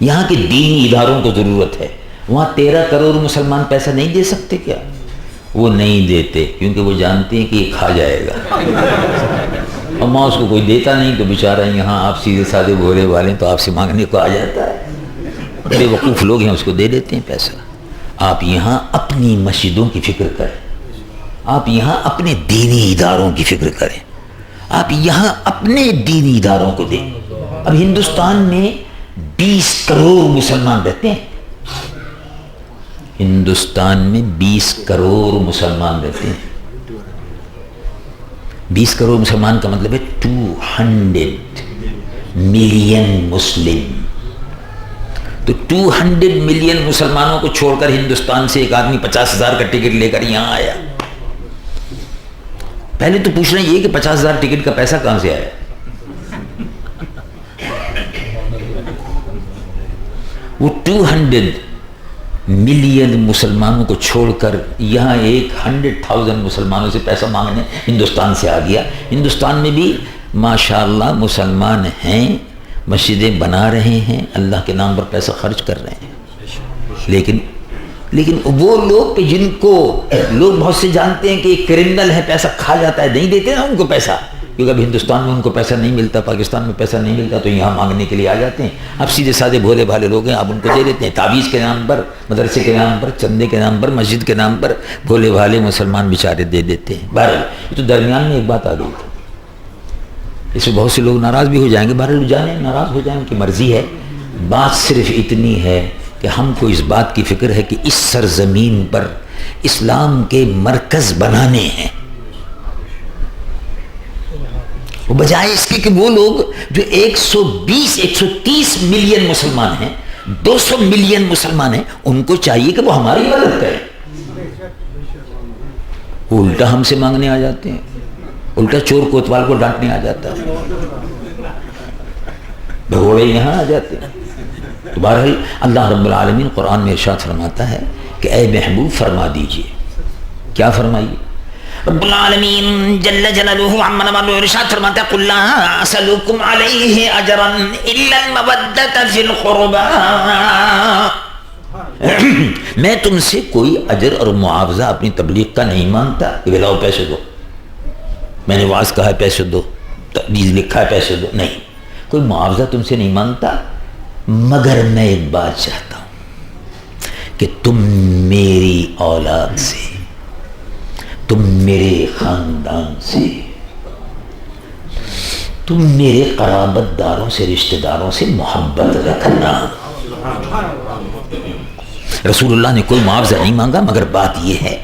یہاں کے دینی اداروں کو ضرورت ہے. وہاں 13 کروڑ مسلمان پیسہ نہیں دے سکتے کیا؟ وہ نہیں دیتے کیونکہ وہ جانتے ہیں کہ یہ کھا جائے گا. اور ماں اس کو کوئی دیتا نہیں تو بیچارہ یہاں آپ سیدھے سادے بھولے والے تو آپ سے مانگنے کو آ جاتا ہے. بے وقوف لوگ ہیں، اس کو دے دیتے ہیں پیسہ. آپ یہاں اپنی مسجدوں کی فکر کریں، آپ یہاں اپنے دینی اداروں کی فکر کریں، آپ یہاں اپنے دینی اداروں کو دیں. اب ہندوستان میں 20 کروڑ مسلمان رہتے ہیں. ہندوستان میں 20 کروڑ مسلمان رہتے ہیں. 20 کروڑ مسلمان کا مطلب ہے 200 ملین مسلم. تو 200 ملین مسلمانوں کو چھوڑ کر ہندوستان سے ایک آدمی 50,000 کا ٹکٹ لے کر یہاں آیا. پہلے تو پوچھنا یہ کہ 50,000 ٹکٹ کا پیسہ کہاں سے آیا؟ وہ 200 ملین مسلمانوں کو چھوڑ کر یہاں ایک 100,000 مسلمانوں سے پیسہ مانگنے ہندوستان سے آ گیا. ہندوستان میں بھی ماشاءاللہ مسلمان ہیں، مسجدیں بنا رہے ہیں، اللہ کے نام پر پیسہ خرچ کر رہے ہیں. لیکن وہ لوگ کہ جن کو لوگ بہت سے جانتے ہیں کہ ایک کرمنل ہے، پیسہ کھا جاتا ہے، نہیں دیتے نا ان کو پیسہ، کیونکہ اب ہندوستان میں ان کو پیسہ نہیں ملتا، پاکستان میں پیسہ نہیں ملتا، تو یہاں مانگنے کے لیے آ جاتے ہیں. اب سیدھے سادے بھولے بھالے لوگ ہیں، آپ ان کو دے دیتے ہیں. تعویذ کے نام پر، مدرسے کے نام پر، چندے کے نام پر، مسجد کے نام پر بھولے بھالے مسلمان بیچارے دے دیتے ہیں. بہرحال یہ تو درمیان میں ایک بات آ گئی تھی، اس سے بہت سے لوگ ناراض بھی ہو جائیں گے. بہرحال جانے ناراض ہو جائیں، ان کی مرضی ہے. بات صرف اتنی ہے کہ ہم کو اس بات کی فکر ہے کہ اس سرزمین پر اسلام کے مرکز بنانے ہیں، بجائے اس کے کہ وہ لوگ جو 120-130 ملین مسلمان ہیں، 200 ملین مسلمان ہیں، ان کو چاہیے کہ وہ ہماری مدد کریں. وہ الٹا ہم سے مانگنے آ جاتے ہیں، الٹا چور کوتوال کو ڈانٹنے آ جاتا ہے، بھگوڑے یہاں آ جاتے ہیں. تو بہرحال اللہ رب العالمین قرآن میں ارشاد فرماتا ہے کہ اے محبوب فرما دیجئے. کیا فرمائیے؟ رب العالمین جل جلالہ عما نوالہ ارشاد فرماتا ہے قل لا اسألکم علیہ اجرا الا المودۃ فی القربى. میں تم سے کوئی اجر اور معاوضہ اپنی تبلیغ کا نہیں مانگتا کہ لاؤ پیسے دو، میں نے واعظ کہا ہے پیسے دو، تحدیث لکھا ہے پیسے دو، نہیں، کوئی معاوضہ تم سے نہیں مانگتا. مگر میں ایک بات چاہتا ہوں کہ تم میری اولاد سے، تم میرے خاندان سے، تم میرے قرابت داروں سے، رشتہ داروں سے محبت رکھنا. رسول اللہ نے کوئی معاوضہ نہیں مانگا، مگر بات یہ ہے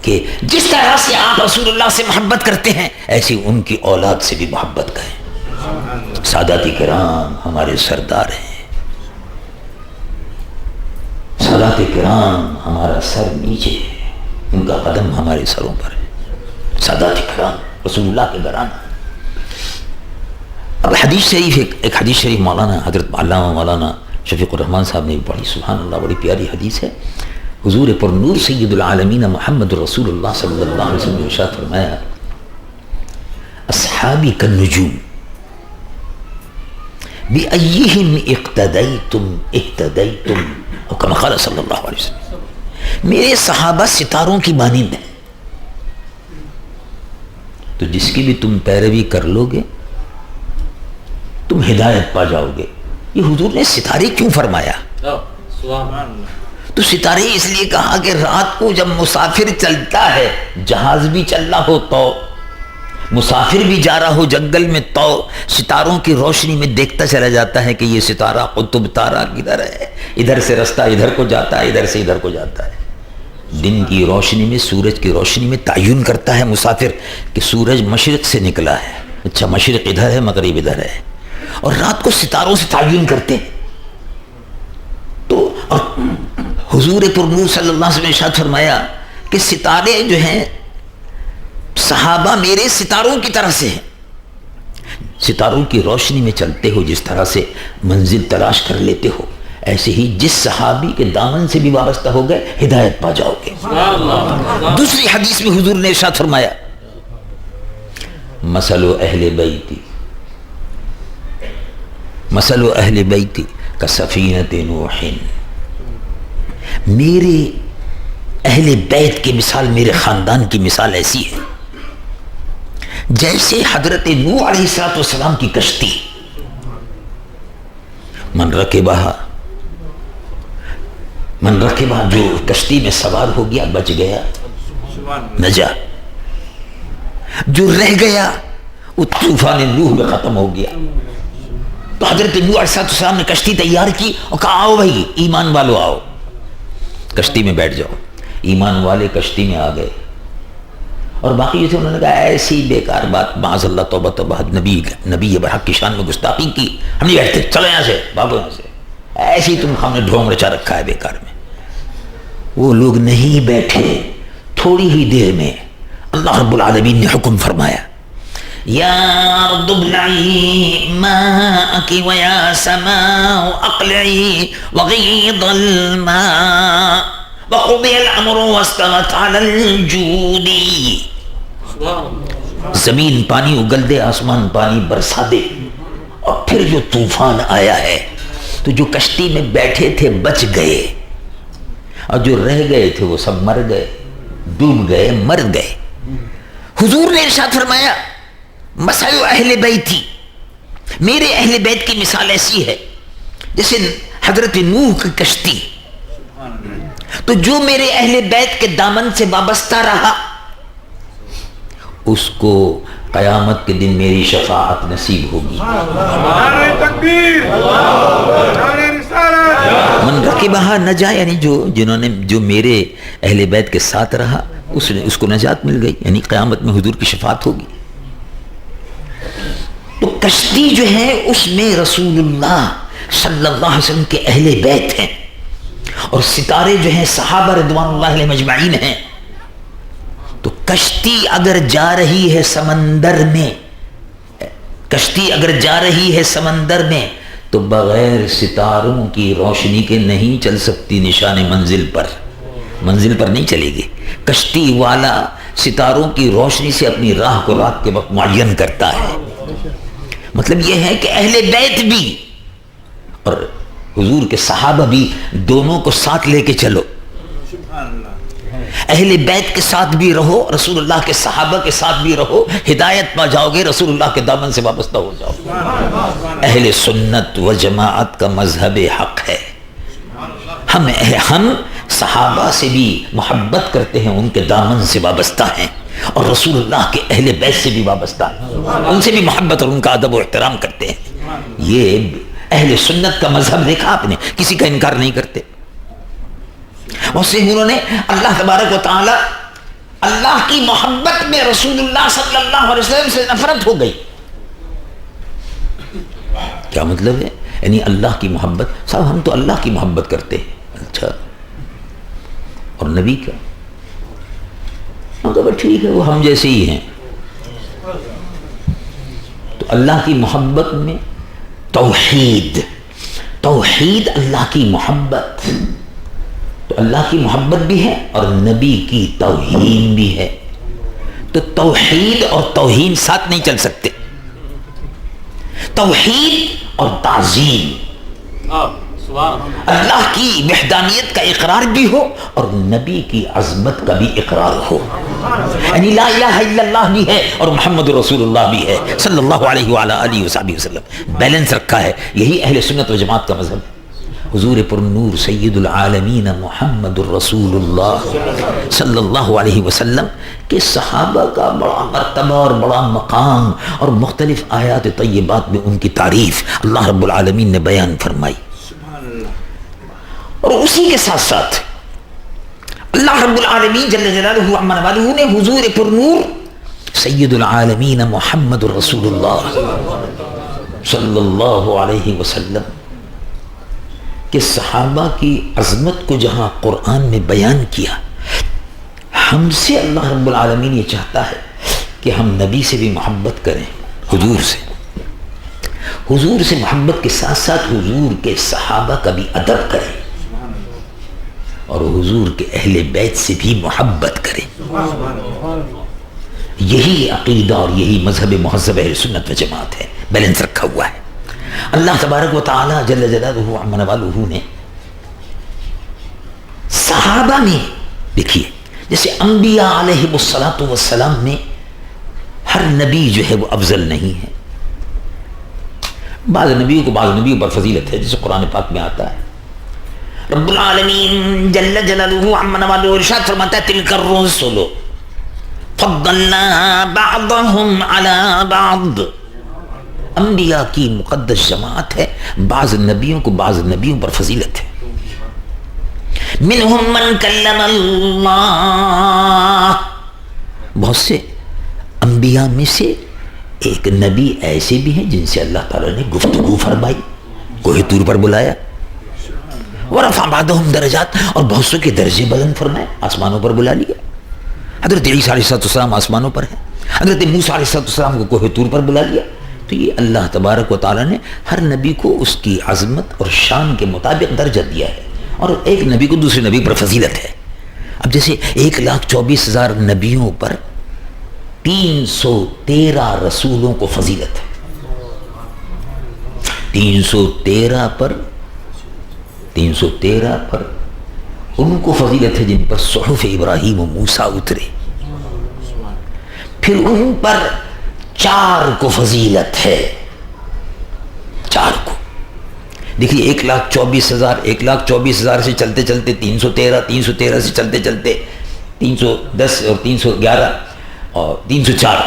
کہ جس طرح سے آپ رسول اللہ سے محبت کرتے ہیں ایسی ان کی اولاد سے بھی محبت کریں. سادات کرام ہمارے سردار ہیں، سادات کرام ہمارا سر نیچے ہے، ان کا قدم ہمارے سروں پر ہے، سادات کرام رسول اللہ کے گھرانہ۔ اب حدیث شریف ایک حدیث شریف مولانا حضرت علامہ مولانا شفیق الرحمان صاحب نے پڑھی، سبحان اللہ، بڑی پیاری حدیث ہے۔ حضور پر نور سید العالمین محمد رسول اللہ صلی اللہ علیہ وسلم نے ارشاد فرمایا اصحابی کالنجوم بأیہم اقتدیتم اہتدیتم، اور کما قال صلی اللہ علیہ وسلم، میرے صحابہ ستاروں کی مانند ہیں، تو جس کی بھی تم پیروی کر لو گے تم ہدایت پا جاؤ گے۔ یہ حضور نے ستارے کیوں فرمایا؟ تو ستارے اس لیے کہا کہ رات کو جب مسافر چلتا ہے، جہاز بھی چل رہا ہو تو مسافر بھی جا رہا ہو جنگل میں، تو ستاروں کی روشنی میں دیکھتا چلا جاتا ہے کہ یہ ستارہ قطب تارہ کدھر ہے، ادھر سے رستہ ادھر کو جاتا ہے، ادھر سے ادھر کو جاتا ہے۔ دن کی روشنی میں، سورج کی روشنی میں تعین کرتا ہے مسافر کہ سورج مشرق سے نکلا ہے، اچھا مشرق ادھر ہے، مغرب ادھر ہے، اور رات کو ستاروں سے تعین کرتے ہیں۔ تو حضور پر نور صلی اللہ علیہ وسلم نے ارشاد فرمایا کہ ستارے جو ہیں صحابہ میرے ستاروں کی طرح سے ہیں، ستاروں کی روشنی میں چلتے ہو، جس طرح سے منزل تلاش کر لیتے ہو، ایسے ہی جس صحابی کے دامن سے بھی وابستہ ہو گئے ہدایت پا جاؤ گے۔ دوسری حدیث میں حضور نے ارشاد فرمایا مثل اہل بیتی مثل اہل بیتی کسفینۃ نوح، میرے اہل بیت کی مثال، میرے خاندان کی مثال ایسی ہے جیسے حضرت نوح علیہ السلام کی کشتی، من رکبہا جو کشتی میں سوار ہو گیا بچ گیا، نجا، جو رہ گیا وہ طوفان نوح میں ختم ہو گیا۔ تو حضرت نوح علیہ السلام نے کشتی تیار کی اور کہا آؤ بھائی ایمان والو آؤ کشتی میں بیٹھ جاؤ۔ ایمان والے کشتی میں آ گئے، اور باقی جو تھے انہوں نے کہا ایسی بیکار بات، معاذ اللہ توبہ توبہ، نبی برحق کی شان میں گستاخی کی، ہم نہیں بیٹھتے، چلو یہاں سے، بھاگو یہاں سے، ایسی تم ہم نے ڈھونگ رچا رکھا ہے بیکار میں۔ وہ لوگ نہیں بیٹھے، تھوڑی ہی دیر میں اللہ رب العالمین نے حکم فرمایا یا ارض ابلعی ماءک ویا سماء اقلعی وغیض الماء وقضی الامر واستوت علی الجود، زمین پانی اگل دے، آسمان پانی برسا دے، اور پھر جو طوفان آیا ہے تو جو کشتی میں بیٹھے تھے بچ گئے، اور جو رہ گئے تھے وہ سب مر گئے، ڈوب گئے، مر گئے۔ حضور نے ارشاد فرمایا مثل اہل بیتی، میرے اہل بیت کی مثال ایسی ہے جیسے حضرت نوح کی کشتی، تو جو میرے اہل بیت کے دامن سے وابستہ رہا اس کو قیامت کے دن میری شفاعت نصیب ہوگی۔ من رکبہا نجا، یعنی جو میرے اہل بیت کے ساتھ رہا اس کو نجات مل گئی، یعنی قیامت میں حضور کی شفاعت ہوگی۔ تو کشتی جو ہے اس میں رسول اللہ صلی اللہ علیہ وسلم کے اہل بیت ہیں، اور ستارے جو ہیں صحابہ رضوان اللہ علیہ مجمعین ہیں۔ تو کشتی اگر جا رہی ہے سمندر میں، کشتی اگر جا رہی ہے سمندر میں تو بغیر ستاروں کی روشنی کے نہیں چل سکتی، نشان منزل پر نہیں چلے گی۔ کشتی والا ستاروں کی روشنی سے اپنی راہ کو رات کے وقت معین کرتا ہے۔ مطلب یہ ہے کہ اہل بیت بھی اور حضور کے صحابہ بھی دونوں کو ساتھ لے کے چلو، اہل بیت کے ساتھ بھی رہو، رسول اللہ کے صحابہ کے ساتھ بھی رہو، ہدایت پا جاؤ گے، رسول اللہ کے دامن سے وابستہ ہو جاؤ۔ اہل سنت و جماعت کا مذہب حق ہے، ہم صحابہ سے بھی محبت کرتے ہیں، ان کے دامن سے وابستہ ہیں، اور رسول اللہ کے اہل بیت سے بھی وابستہ ہیں، ان سے بھی محبت اور ان کا ادب و احترام کرتے ہیں۔ یہ اہل سنت کا مذہب دیکھا آپ نے، کسی کا انکار نہیں کرتے۔ اور سے انہوں نے اللہ تبارک و تعالی، اللہ کی محبت میں رسول اللہ صلی اللہ علیہ وسلم سے نفرت ہو گئی، کیا مطلب ہے؟ یعنی اللہ کی محبت. صاحب ہم تو اللہ کی محبت کرتے ہیں. اچھا اور نبی کا؟ مگر ٹھیک ہے وہ ہم جیسے ہی ہیں. تو اللہ کی محبت میں توحید اللہ کی محبت، تو اللہ کی محبت بھی ہے اور نبی کی توہین بھی ہے. تو توحید اور توہین ساتھ نہیں چل سکتے. توحید اور تعظیم، اللہ کی وحدانیت کا اقرار بھی ہو اور نبی کی عظمت کا بھی اقرار ہو. یعنی لا الہ الا اللہ بھی ہے اور محمد رسول اللہ بھی ہے صلی اللہ علیہ وعلی آلہ وصحبہ وسلم. بیلنس رکھا ہے. یہی اہل سنت و جماعت کا مذہب ہے. حضور پر نور سید العالمین محمد الرسول اللہ صلی اللہ علیہ وسلم کے صحابہ کا بڑا مرتبہ اور بڑا مقام اور مختلف آیات طیبات میں ان کی تعریف اللہ رب العالمین نے بیان فرمائی. اور اسی کے ساتھ ساتھ اللہ رب العالمین جل جلالہ عما والہ نے حضور پر نور سید العالمین محمد الرسول اللہ صلی اللہ علیہ وسلم کہ صحابہ کی عظمت کو جہاں قرآن میں بیان کیا، ہم سے اللہ رب العالمین یہ چاہتا ہے کہ ہم نبی سے بھی محبت کریں، حضور سے محبت کے ساتھ ساتھ حضور کے صحابہ کا بھی ادب کریں اور حضور کے اہل بیت سے بھی محبت کریں. یہی عقیدہ اور یہی مذہب مہذب اہل سنت و جماعت ہے. بیلنس رکھا ہوا ہے. اللہ تبارک و تعالی جل جلالہ عما والہ نے صحابہ میں دیکھیے، جیسے انبیاء علیہ الصلاۃ والسلام میں ہر نبی جو ہے وہ افضل نہیں ہے. بعض نبیوں پر فضیلت ہے، جیسے قرآن پاک میں آتا ہے. رب العالمین جل جلالہ عما والہ ارشاد فرماتا ہے تلک الرسل فضلنا بعضهم علی بعض. انبیاء کی مقدس جماعت ہے، بعض نبیوں کو بعض نبیوں پر فضیلت ہے. منہم من کلم اللہ، بہت سے انبیاء میں سے ایک نبی ایسے بھی ہیں جن سے اللہ تعالیٰ نے گفتگو فرمائی، کوہ طور پر بلایا. ورفع بعضهم درجات، اور بہت سے کے درجے بلند فرمائے، آسمانوں پر بلا لیا. حضرت عیسیٰ علیہ السلام آسمانوں پر ہیں، حضرت موسیٰ علیہ السلام کو کوہ طور پر بلا لیا. تو یہ اللہ تبارک و تعالیٰ نے ہر نبی کو اس کی عظمت اور شان کے مطابق درجہ دیا ہے، اور ایک نبی کو دوسرے نبی پر فضیلت ہے. اب جیسے 1,24,000 نبیوں پر 313 رسولوں کو فضیلت ہے. 313 پر ان کو فضیلت ہے جن پر صحف ابراہیم و موسیٰ اترے. پھر ان پر 4 کو فضیلت ہے. 4 کو دیکھیے 1,24,000 سے چلتے چلتے 313 سے چلتے چلتے 310 اور 311 اور 304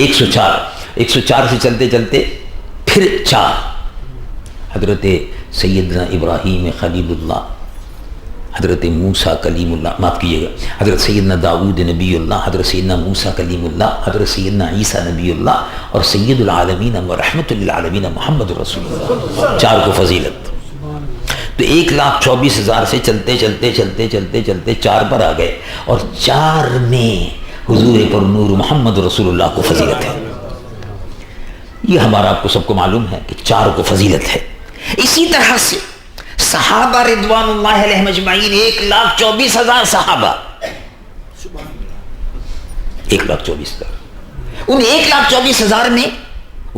104 سے چلتے چلتے پھر 4 حضرت سیدنا ابراہیم خلیل اللہ، حضرت موسیٰ کلیم اللہ، معاف کیجیے گا، حضرت سیدنا داؤد نبی اللہ، حضرت سیدنا موسیٰ کلیم اللہ، حضرت سیدنا عیسیٰ نبی اللہ، اور سید العالمین و رحمت للعالمین محمد رسول اللہ. 4 کو فضیلت. تو 1,24,000 سے چلتے چلتے 4 پر آ گئے، اور 4 میں حضور پر نور محمد رسول اللہ کو فضیلت ہے. یہ ہمارا آپ کو سب کو معلوم ہے کہ 4 کو فضیلت ہے. اسی طرح سے صحابہ رضوان اللہ علیہم اجمعین 1,24,000 صحابہ، 1,24,000. ان 1,24,000 میں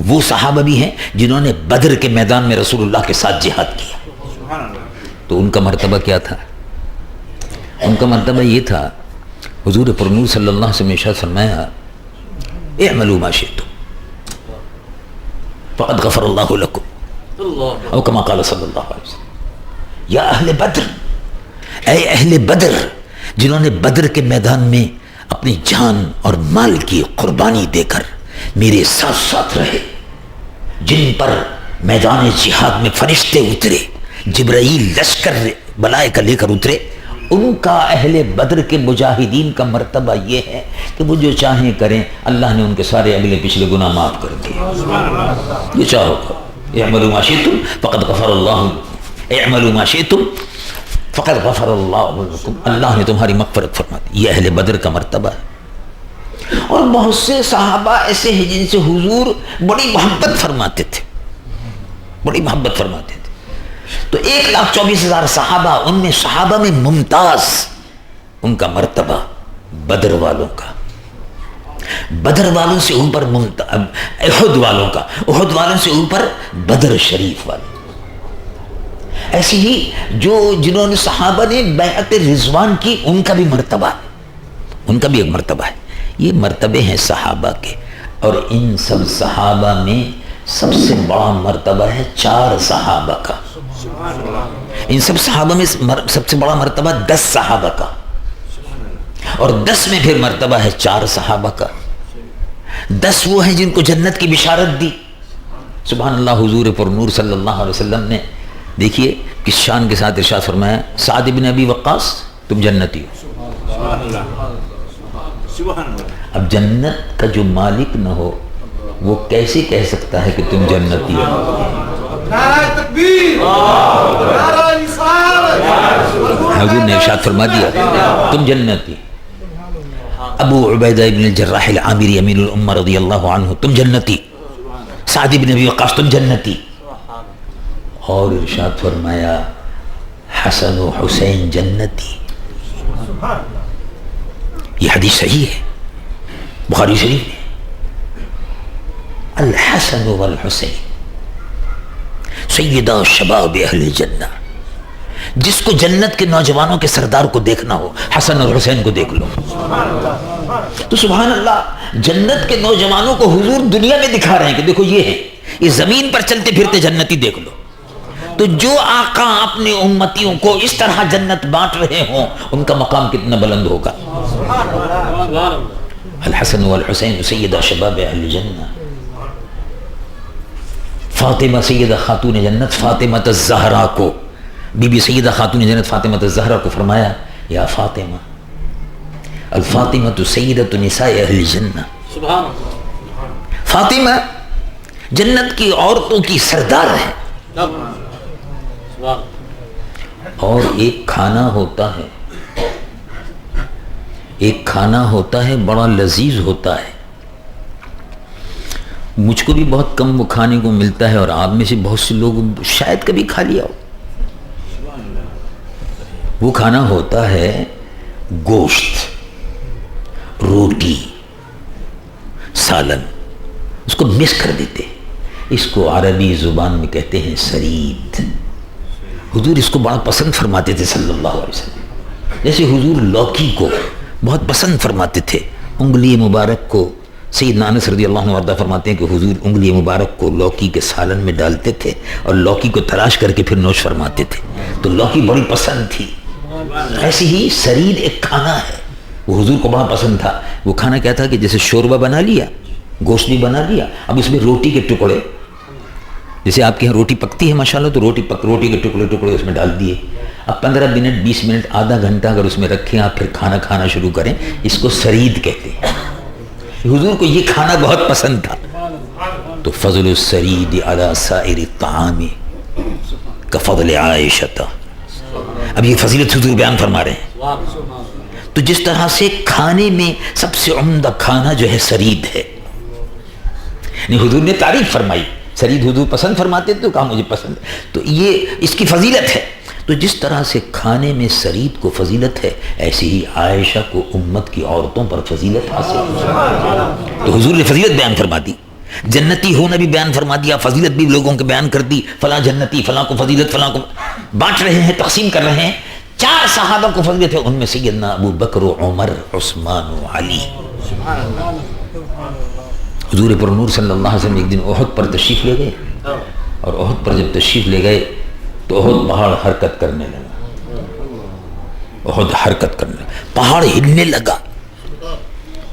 وہ صحابہ بھی ہیں جنہوں نے بدر کے میدان میں رسول اللہ کے ساتھ جہاد کیا. تو ان کا مرتبہ کیا تھا؟ ان کا مرتبہ یہ تھا، حضور پر نور صلی اللہ علیہ وسلم نے ارشاد فرمایا اعملوا ما شئتم فقد غفر اللہ لکم، او کما قال صلی اللہ علیہ وسلم. یا اہل بدر، اے اہل بدر جنہوں نے بدر کے میدان میں اپنی جان اور مال کی قربانی دے کر میرے ساتھ ساتھ رہے، جن پر میدان جہاد میں فرشتے اترے، جبرائیل لشکر ملائکہ لے کر اترے، ان کا اہل بدر کے مجاہدین کا مرتبہ یہ ہے کہ وہ جو چاہیں کریں، اللہ نے ان کے سارے اگلے پچھلے گناہ معاف کر دیے. یہ چاہو کرو، اعملوا ما شئتم فقد غفر اللہ، اعملوا ما شئتم فقد غفر اللہ لکم، اللہ نے تمہاری مغفرت فرما دی. یہ اہل بدر کا مرتبہ ہے. اور بہت سے صحابہ ایسے ہیں جن سے حضور بڑی محبت فرماتے تھے، بڑی محبت فرماتے تھے. تو 1,24,000 صحابہ، ان میں صحابہ میں ممتاز ان کا مرتبہ بدر والوں کا، بدر والوں سے اوپر احد والوں کا، احد والوں سے اوپر بدر شریف والوں. ایسے ہی جنہوں نے صحابہ نے بیعت رضوان کی، ان کا بھی مرتبہ ہے، ان کا بھی ایک مرتبہ ہے. یہ مرتبے ہیں صحابہ کے. اور ان سب صحابہ میں سب سے بڑا مرتبہ ہے 4 صحابہ کا. ان سب صحابہ میں سب سے بڑا مرتبہ 10 صحابہ کا، اور 10 میں پھر مرتبہ ہے 4 صحابہ کا. 10 وہ ہیں جن کو جنت کی بشارت دی. سبحان اللہ. حضور پر نور صلی اللہ علیہ وسلم نے دیکھیے کس شان کے ساتھ ارشاد فرمایا، سعد بن ابی وقاص تم جنتی ہو. اب جنت کا جو مالک نہ ہو وہ کیسے کہہ سکتا ہے کہ تم جنتی ہو؟ حضور نے ارشاد فرما دیا تم جنتی. ابو عبیدہ بن الجراح العامری امیر الامہ رضی اللہ عنہ تم جنتی. سعد بن ابی وقاص تم جنتی. اور ارشاد فرمایا حسن و حسین جنتی. یہ حدیث صحیح ہے بخاری شریف میں. الحسن والحسین سیدہ شباب اہل جنہ. جس کو جنت کے نوجوانوں کے سردار کو دیکھنا ہو، حسن اور حسین کو دیکھ لو. تو سبحان اللہ، جنت کے نوجوانوں کو حضور دنیا میں دکھا رہے ہیں کہ دیکھو یہ ہے، اس زمین پر چلتے پھرتے جنتی دیکھ لو. تو جو آقا اپنے امتیوں کو اس طرح جنت بانٹ رہے ہوں، ان کا مقام کتنا بلند ہوگا. الحسن والحسین سیدہ شباب اہل جنہ. فاطمہ سیدہ خاتون جنت فاطمہ الزہرا کو، بی بی سیدہ خاتون جنت فاطمہ الزہرا کو فرمایا یا فاطمہ الفاطمہ سیدۃ نساء اہل جنہ. فاطمہ جنت کی عورتوں کی سردار ہے. اور ایک کھانا ہوتا ہے، ایک کھانا ہوتا ہے بڑا لذیذ ہوتا ہے. مجھ کو بھی بہت کم وہ کھانے کو ملتا ہے، اور آپ میں سے بہت سے لوگ شاید کبھی کھا لیا ہو. وہ کھانا ہوتا ہے گوشت، روٹی، سالن. اس کو مکس کر دیتے. اس کو عربی زبان میں کہتے ہیں سرید. حضور اس کو بڑا پسند فرماتے تھے صلی اللہ علیہ وسلم. جیسے حضور لوکی کو بہت پسند فرماتے تھے. انگلی مبارک کو سیدنا انس رضی اللہ عنہ وارضہ فرماتے ہیں کہ حضور انگلی مبارک کو لوکی کے سالن میں ڈالتے تھے اور لوکی کو تراش کر کے پھر نوش فرماتے تھے. تو لوکی بڑی پسند تھی. ایسی ہی سرید ایک کھانا ہے، وہ حضور کو بڑا پسند تھا. وہ کھانا کیا تھا کہ جیسے شوربہ بنا لیا، گوشت بھی بنا لیا، اب اس میں روٹی کے ٹکڑے، جیسے آپ کے یہاں روٹی پکتی ہے ماشاءاللہ، تو روٹی کے ٹکڑے اس میں ڈال دیے. اب 15 منٹ 20 منٹ آدھا گھنٹہ اگر اس میں رکھیں آپ، پھر کھانا کھانا شروع کریں. اس کو سرید کہتے ہیں. حضور کو یہ کھانا بہت پسند تھا. تو فضل السرید علی سائر الطعام کفضل عائشہ. اب یہ فضیلت حضور بیان فرما رہے ہیں. تو جس طرح سے کھانے میں سب سے عمدہ کھانا جو ہے سرید ہے، حضور نے تعریف فرمائی. سرید حضور پسند فرماتے تو کہا مجھے پسند. تو یہ اس کی فضیلت ہے. تو جس طرح سے کھانے میں سرید کو فضیلت ہے، ایسے ہی عائشہ کو امت کی عورتوں پر فضیلت حاصل ہے. تو حضور نے فضیلت بیان فرما دی. جنتی ہونا بھی بیان فرما دیا، فضیلت بھی لوگوں کے بیان کر دی. فلاں جنتی، فلاں کو فضیلت، فلاں کو بانٹ رہے ہیں، تقسیم کر رہے ہیں. 4 صحابہ کو فضیلت ہے، ان میں سیدنا ابو بکر و عمر، عثمان و علی. حضور پر نور صلی اللہ علیہ وسلم ایک دن احد پر تشریف لے گئے، اور احد پر جب تشریف لے گئے تو احد پہاڑ حرکت کرنے لگا. احد حرکت کرنے، پہاڑ ہلنے لگا.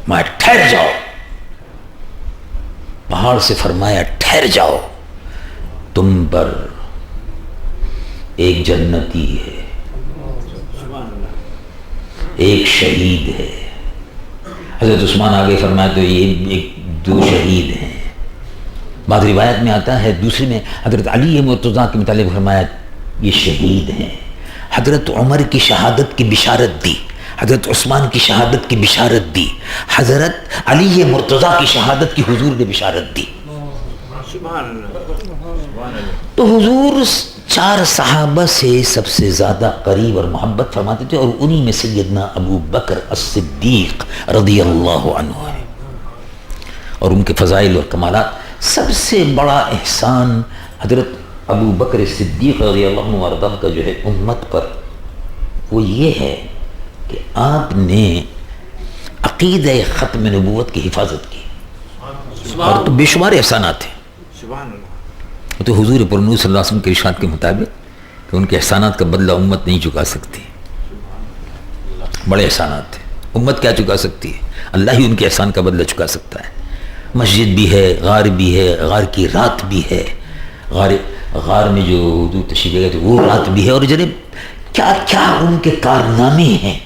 میں ٹھہر جاؤ. پہاڑ سے فرمایا ٹھہر جاؤ، تم پر ایک جنتی ہے. ایک شہید ہے. حضرت عثمان آگے فرمایا تو یہ 2 شہید ہیں. بعض روایت میں آتا ہے دوسری میں حضرت علی مرتضیٰ کے متعلق فرمایا یہ شہید ہیں. حضرت عمر کی شہادت کی بشارت دی, حضرت عثمان کی شہادت کی بشارت دی, حضرت علی مرتضیٰ کی شہادت کی حضور نے بشارت دی. تو حضور 4 صحابہ سے سب سے زیادہ قریب اور محبت فرماتے تھے, اور انہی میں سیدنا ابو بکر الصدیق رضی اللہ عنہ ہے. اور ان کے فضائل اور کمالات, سب سے بڑا احسان حضرت ابو بکر صدیق رضی اللہ عنہ وارضاہ کا جو ہے امت پر, وہ یہ ہے کہ آپ نے عقیدہ ختم نبوت کی حفاظت کی. اور تو بے شمار احسانات ہیں. تو حضور پر نور صلی اللہ علیہ وسلم کے ارشاد کے مطابق کہ ان کے احسانات کا بدلہ امت نہیں چکا سکتی. بڑے احسانات ہیں, امت کیا چکا سکتی ہے؟ اللہ ہی ان کے احسان کا بدلہ چکا سکتا ہے. مسجد بھی ہے, غار بھی ہے, غار کی رات بھی ہے, غار میں جو حضور تشریف لے گئے تھے وہ رات بھی ہے, اور جناب کیا کیا ان کے کارنامے ہیں.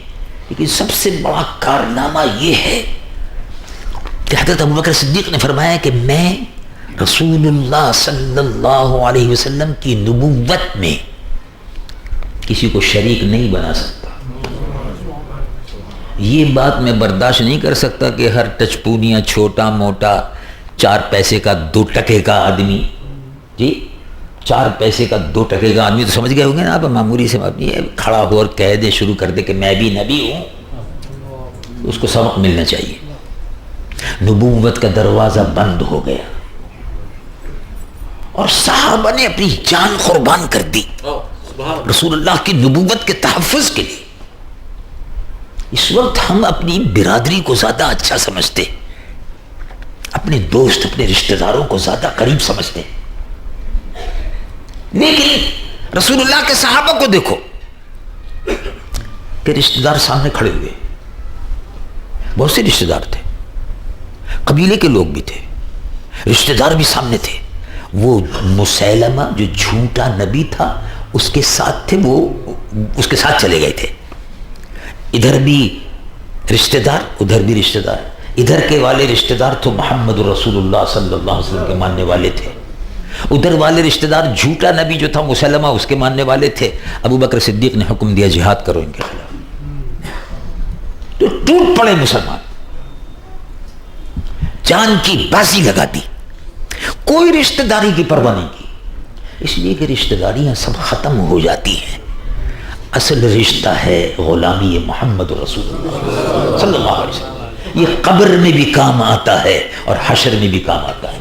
لیکن سب سے بڑا کارنامہ یہ ہے کہ حضرت ابو بکر صدیق نے فرمایا کہ میں رسول اللہ صلی اللہ علیہ وسلم کی نبوت میں کسی کو شریک نہیں بنا سکتا. یہ بات میں برداشت نہیں کر سکتا کہ ہر ٹچپونیاں چھوٹا موٹا 4 پیسے کا 2 ٹکے کا آدمی, جی 4 پیسے کا 2 ٹکے کا آدمی, تو سمجھ گئے ہوں گے نا آپ, معمولی سے بات نہیں ہے, کھڑا ہو اور کہہ دے شروع کر دے کہ میں بھی نبی ہوں, اس کو سبق ملنا چاہیے. نبوت کا دروازہ بند ہو گیا اور صحابہ نے اپنی جان قربان کر دی رسول اللہ کی نبوت کے تحفظ کے لیے. اس وقت ہم اپنی برادری کو زیادہ اچھا سمجھتے, اپنے دوست اپنے رشتہ داروں کو زیادہ قریب سمجھتے, لیکن رسول اللہ کے صحابہ کو دیکھو کہ رشتہ دار سامنے کھڑے ہوئے, بہت سے رشتہ دار تھے, قبیلے کے لوگ بھی تھے, رشتہ دار بھی سامنے تھے. وہ مسیلمہ جو جھوٹا نبی تھا اس کے ساتھ تھے, وہ اس کے ساتھ چلے گئے تھے. ادھر بھی رشتہ دار ادھر بھی رشتہ دار. ادھر کے والے رشتہ دار تو محمد رسول اللہ صلی اللہ علیہ وسلم کے ماننے والے تھے, ادھر والے رشتہ دار جھوٹا نبی جو تھا مسیلمہ اس کے ماننے والے تھے. ابو بکر صدیق نے حکم دیا جہاد کرو ان کے خلاف, تو ٹوٹ پڑے مسلمان, جان کی بازی لگا دی, کوئی رشتہ داری کی پرواہ نہیں کی, اس لیے کہ رشتہ داریاں سب ختم ہو جاتی ہیں. اصل رشتہ ہے غلامی محمد رسول اللہ صلی اللہ علیہ وسلم. یہ قبر میں بھی کام آتا ہے اور حشر میں بھی کام آتا ہے.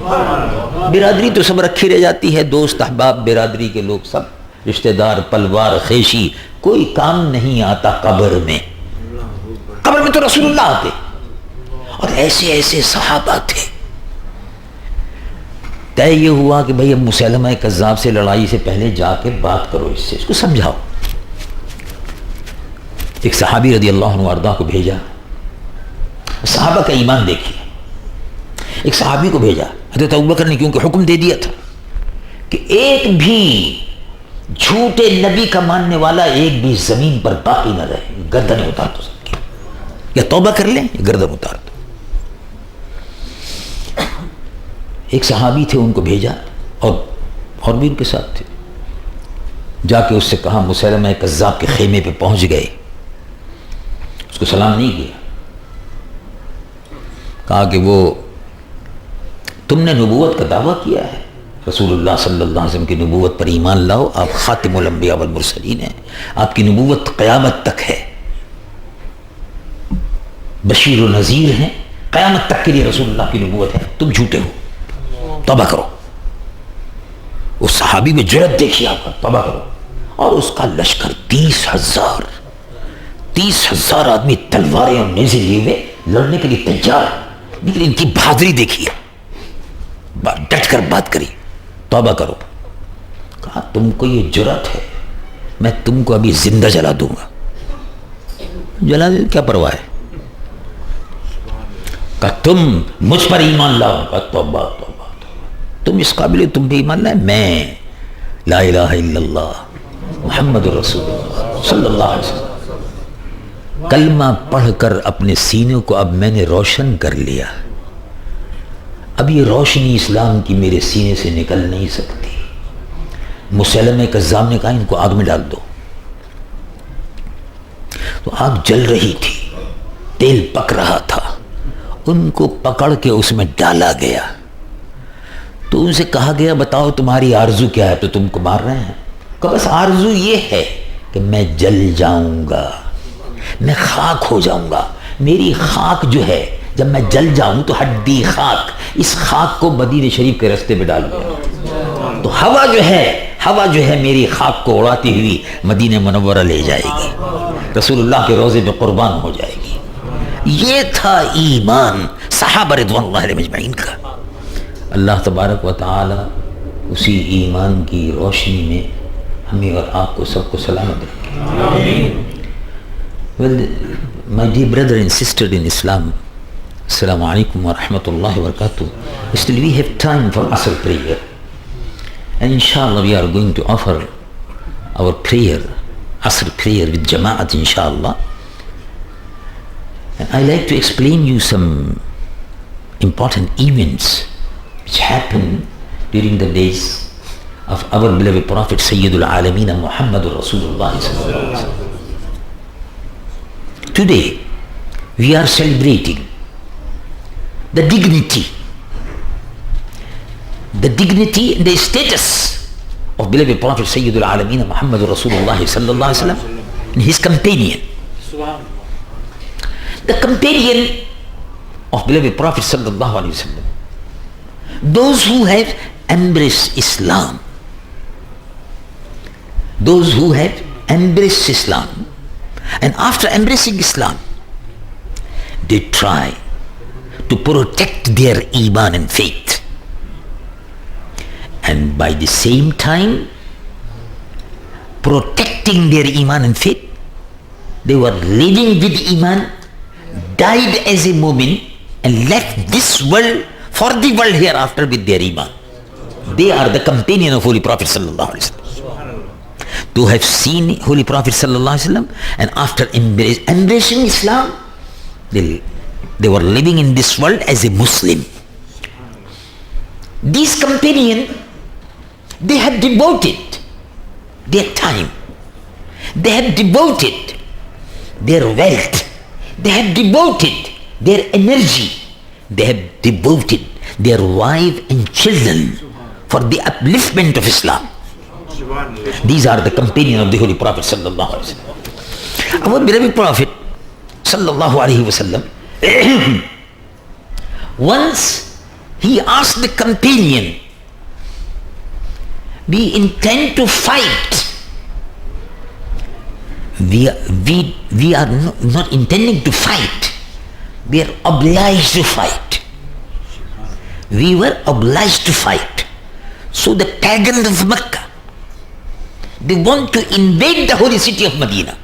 برادری تو سب رکھی رہ جاتی ہے, دوست احباب برادری کے لوگ سب رشتہ دار پلوار خیشی, کوئی کام نہیں آتا قبر میں. قبر میں تو رسول اللہ آتے, اور ایسے ایسے صحابہ تھے. طے یہ ہوا کہ بھئی اب مسیلمہ کذاب سے لڑائی سے پہلے جا کے بات کرو, اس سے اس کو سمجھاؤ. ایک صحابی رضی اللہ عنہ وارضاہ کو بھیجا, صحابہ کا ایمان دیکھیے. ایک صحابی کو بھیجا, حضرت ابوبکر نے کیونکہ حکم دے دیا تھا کہ ایک بھی جھوٹے نبی کا ماننے والا ایک بھی زمین پر باقی نہ رہے, گردنیں اتار دو سب کی, یا توبہ کر لیں یا گردن اتار دو. ایک صحابی تھے, ان کو بھیجا, اور بھی ان کے ساتھ تھے. جا کے اس سے کہا, مسیلمہ کذاب کے خیمے پہ پہنچ گئے, اس کو سلام نہیں کیا, کہا کہ وہ تم نے نبوت کا دعویٰ کیا ہے, رسول اللہ صلی اللہ علیہ وسلم کی نبوت پر ایمان لاؤ, آپ خاتم الانبیاء والمرسلین ہیں, آپ کی نبوت قیامت تک ہے, بشیر و نذیر ہیں, قیامت تک کے لیے رسول اللہ کی نبوت ہے, تم جھوٹے ہو, توبہ کرو. اس صحابی میں جرأت دیکھیے آپ کا, توبہ کرو. اور اس کا لشکر 30,000 آدمی تلواریں اور نیزے لیے ہوئے لڑنے کے لیے تیار, لیکن ان کی بہادری دیکھیے, ڈٹ کر بات کری, توبہ کرو. کہا تم کو یہ جرأت ہے, میں تم کو ابھی زندہ جلا دوں گا. جلا دے, کیا پرواہ ہے. کہا تم مجھ پر ایمان لاؤ. کہا توبہ توبہ, تم اس قابل, تم بھی ایمان لائے, میں لا الہ الا اللہ محمد رسول اللہ صلی اللہ علیہ وسلم. کلمہ پڑھ کر اپنے سینے کو اب میں نے روشن کر لیا. اب یہ روشنی اسلام کی میرے سینے سے نکل نہیں سکتی. مسلمہ کذاب نے کہا ان کو آگ میں ڈال دو. تو آگ جل رہی تھی, تیل پک رہا تھا, ان کو پکڑ کے اس میں ڈالا گیا. تو ان سے کہا گیا بتاؤ تمہاری آرزو کیا ہے, تو تم کو مار رہے ہیں. کہ بس آرزو یہ ہے کہ میں جل جاؤں گا, میں خاک ہو جاؤں گا. میری خاک جو ہے جب میں جل جاؤں تو ہڈی خاک, اس خاک کو مدینہ شریف کے رستے پہ ڈال دوں. تو ہوا جو ہے میری خاک کو اڑاتی ہوئی مدینہ منورہ لے جائے گی, رسول اللہ کے روضے میں قربان ہو جائے گی. یہ تھا ایمان صحابہ رضوان اللہ علیہ مجمعین کا. اللہ تبارک و تعالی اسی ایمان کی روشنی میں ہمیں اور آپ کو سب کو سلامت رکھے. Well, my dear brother and sister in Islam, Assalamu alaikum wa rahmatullahi wa barakatuh. Still we have time for Asr prayer. And inshallah we are going to offer our prayer, Asr prayer with Jama'at inshallah. And I like to explain you some important events which happened during the days of our beloved Prophet Sayyidul Alameen Muhammadur Rasulullah sallallahu alaihi wasallam. Today we are celebrating the dignity and the status of beloved Prophet Sayyidul Alameen Muhammadur Rasulullah sallallahu alaihi wasallam and his companion. The companion of beloved Prophet sallallahu alaihi wasallam, those who have embraced Islam, and after embracing Islam they try to protect their iman and faith, and by the same time protecting their iman and faith, they were living with iman, died as a mu'min, and left this world for the world hereafter with their iman. They are the companion of Holy Prophet sallallahu alaihi wasallam. To have seen Holy Prophet sallallahu alaihi wasallam, and after embracing Islam, they were living in this world as a Muslim. These companions, they have devoted their time, they have devoted their wealth, they have devoted their energy, they have devoted their wife and children for the upliftment of Islam. These are the companions of the Holy Prophet sallallahu alaihi wasallam. Our beloved Prophet sallallahu alaihi wasallam, once he asked the companion, we intend to fight. We are not intending to fight. We are obliged to fight. We were obliged to fight. So the pagans of Mecca, they want to invade the holy city of Medina.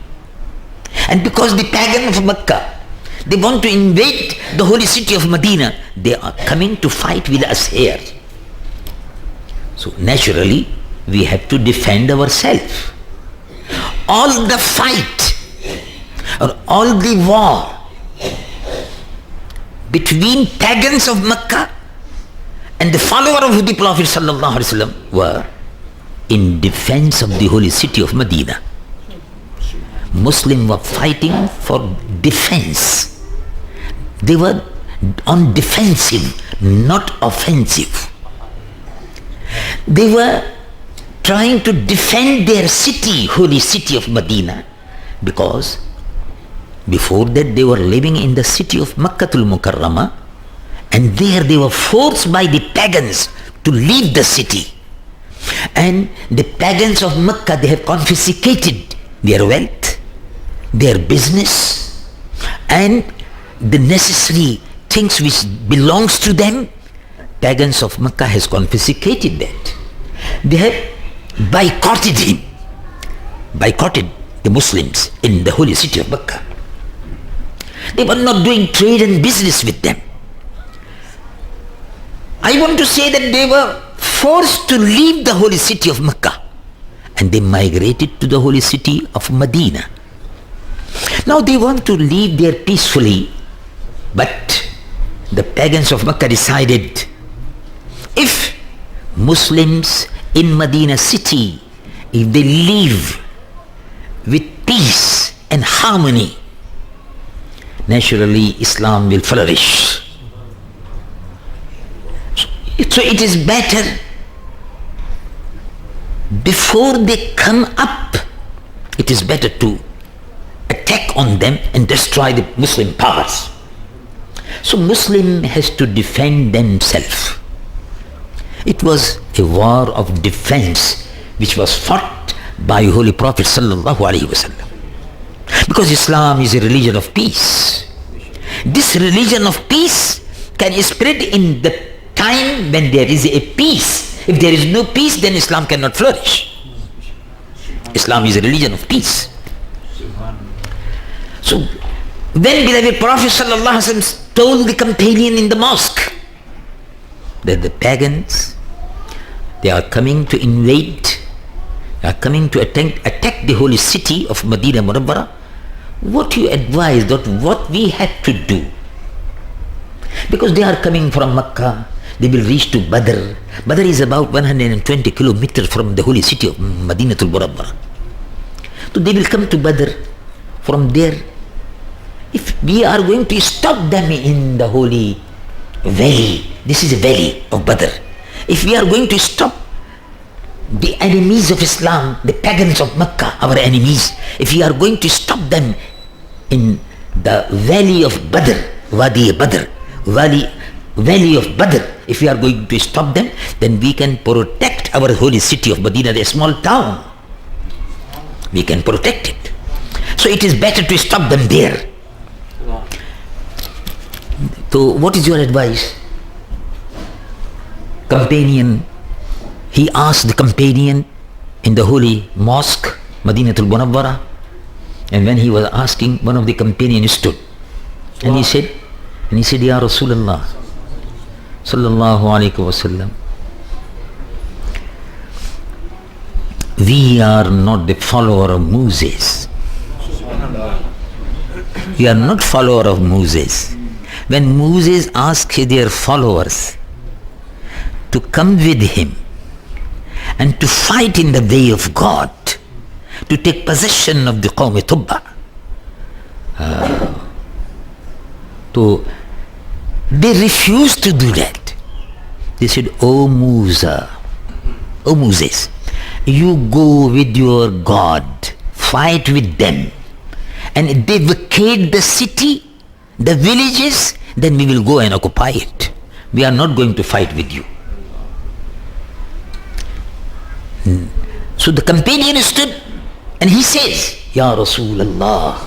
And because the pagans of Mecca, they want to invade the holy city of Medina, they are coming to fight with us here. So naturally, we have to defend ourselves. All the fight or all the war between pagans of Mecca and the follower of the Prophet sallallahu alaihi wasallam were in defense of the holy city of Medina. Muslims were fighting for defense. They were on defensive, not offensive. They were trying to defend their city, holy city of Medina, because before that they were living in the city of Makkatul Mukarramah, and there they were forced by the pagans to leave the city. And the pagans of Mecca, they have confiscated their wealth, their business, and the necessary things which belongs to them. Pagans of Mecca has confiscated that. They have boycotted the Muslims in the holy city of Mecca. They were not doing trade and business with them. I want to say that they were forced to leave the holy city of Mecca, and they migrated to the holy city of Medina. Now they want to live there peacefully, but the pagans of Makkah decided, if Muslims in Medina city, if they live with peace and harmony, naturally Islam will flourish. So it is better, before they come up, it is better to attack on them and destroy the Muslim powers. So Muslim has to defend themselves. It was a war of defense which was fought by Holy Prophet sallallahu alaihi wasallam. Because Islam is a religion of peace. This religion of peace can spread in the time when there is a peace. If there is no peace, then Islam cannot flourish. Islam is a religion of peace. So when beloved Prophet sallallahu alaihi wasallam told the companion in the mosque that the pagans, they are coming to invade, they are coming to attack the holy city of Medina Munawwara, what you advise, that what we have to do? Because they are coming from Makkah, they will reach to Badr. Badr is about 120 kilometers from the holy city of Madinatul Munawwara. So they will come to Badr. From there, if we are going to stop them in the holy valley, this is a valley of Badr. If we are going to stop the enemies of Islam, the pagans of Makkah, our enemies, if we are going to stop them in the valley of Badr, Wadi Badr, valley of Badr, if we are going to stop them, then we can protect our holy city of Medina, a small town. We can protect it. So it is better to stop them there. So what is your advice? Companion, he asked the companion in the holy mosque, Madinatul Munawwara, and when he was asking, one of the companions stood and he said, Ya Rasulullah sallallahu alaihi wasallam, we are not the follower of Moses. We are not follower of Moses. When Moses asked their followers to come with him and to fight in the way of God, to take possession of the Qawm Tubba, they refused to do that. They said, O Moses, you go with your God, fight with them, and if they vacate the city, the villages, then we will go and occupy it. We are not going to fight with you. So the companion stood and he says, Ya Rasulullah,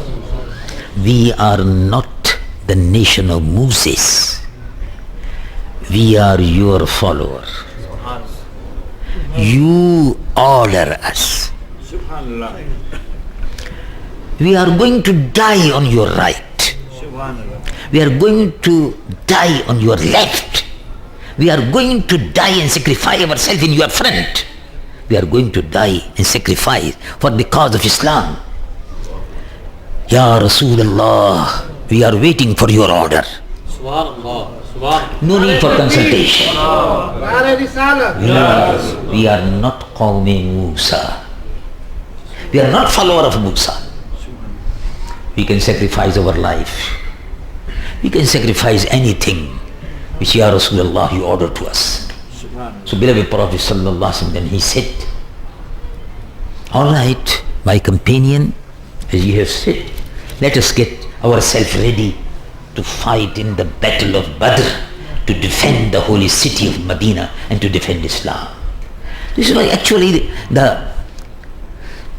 we are not the nation of Moses. We are your follower. You order us. We are going to die on your right. We are going to die on your left. We are going to die and sacrifice ourselves in your front. We are going to die and sacrifice for the cause of Islam. Ya Rasulullah, we are waiting for your order. No need for consultation. We are not Qawmi Musa. We are not follower of Musa. We can sacrifice our life. We can sacrifice anything which Ya Rasulullah you order to us. So beloved Prophet sallallahu alaihi wasallam, then he said, all right, my companion, as you have said, let us get ourselves ready to fight in the battle of Badr, to defend the holy city of Medina and to defend Islam. This is why actually the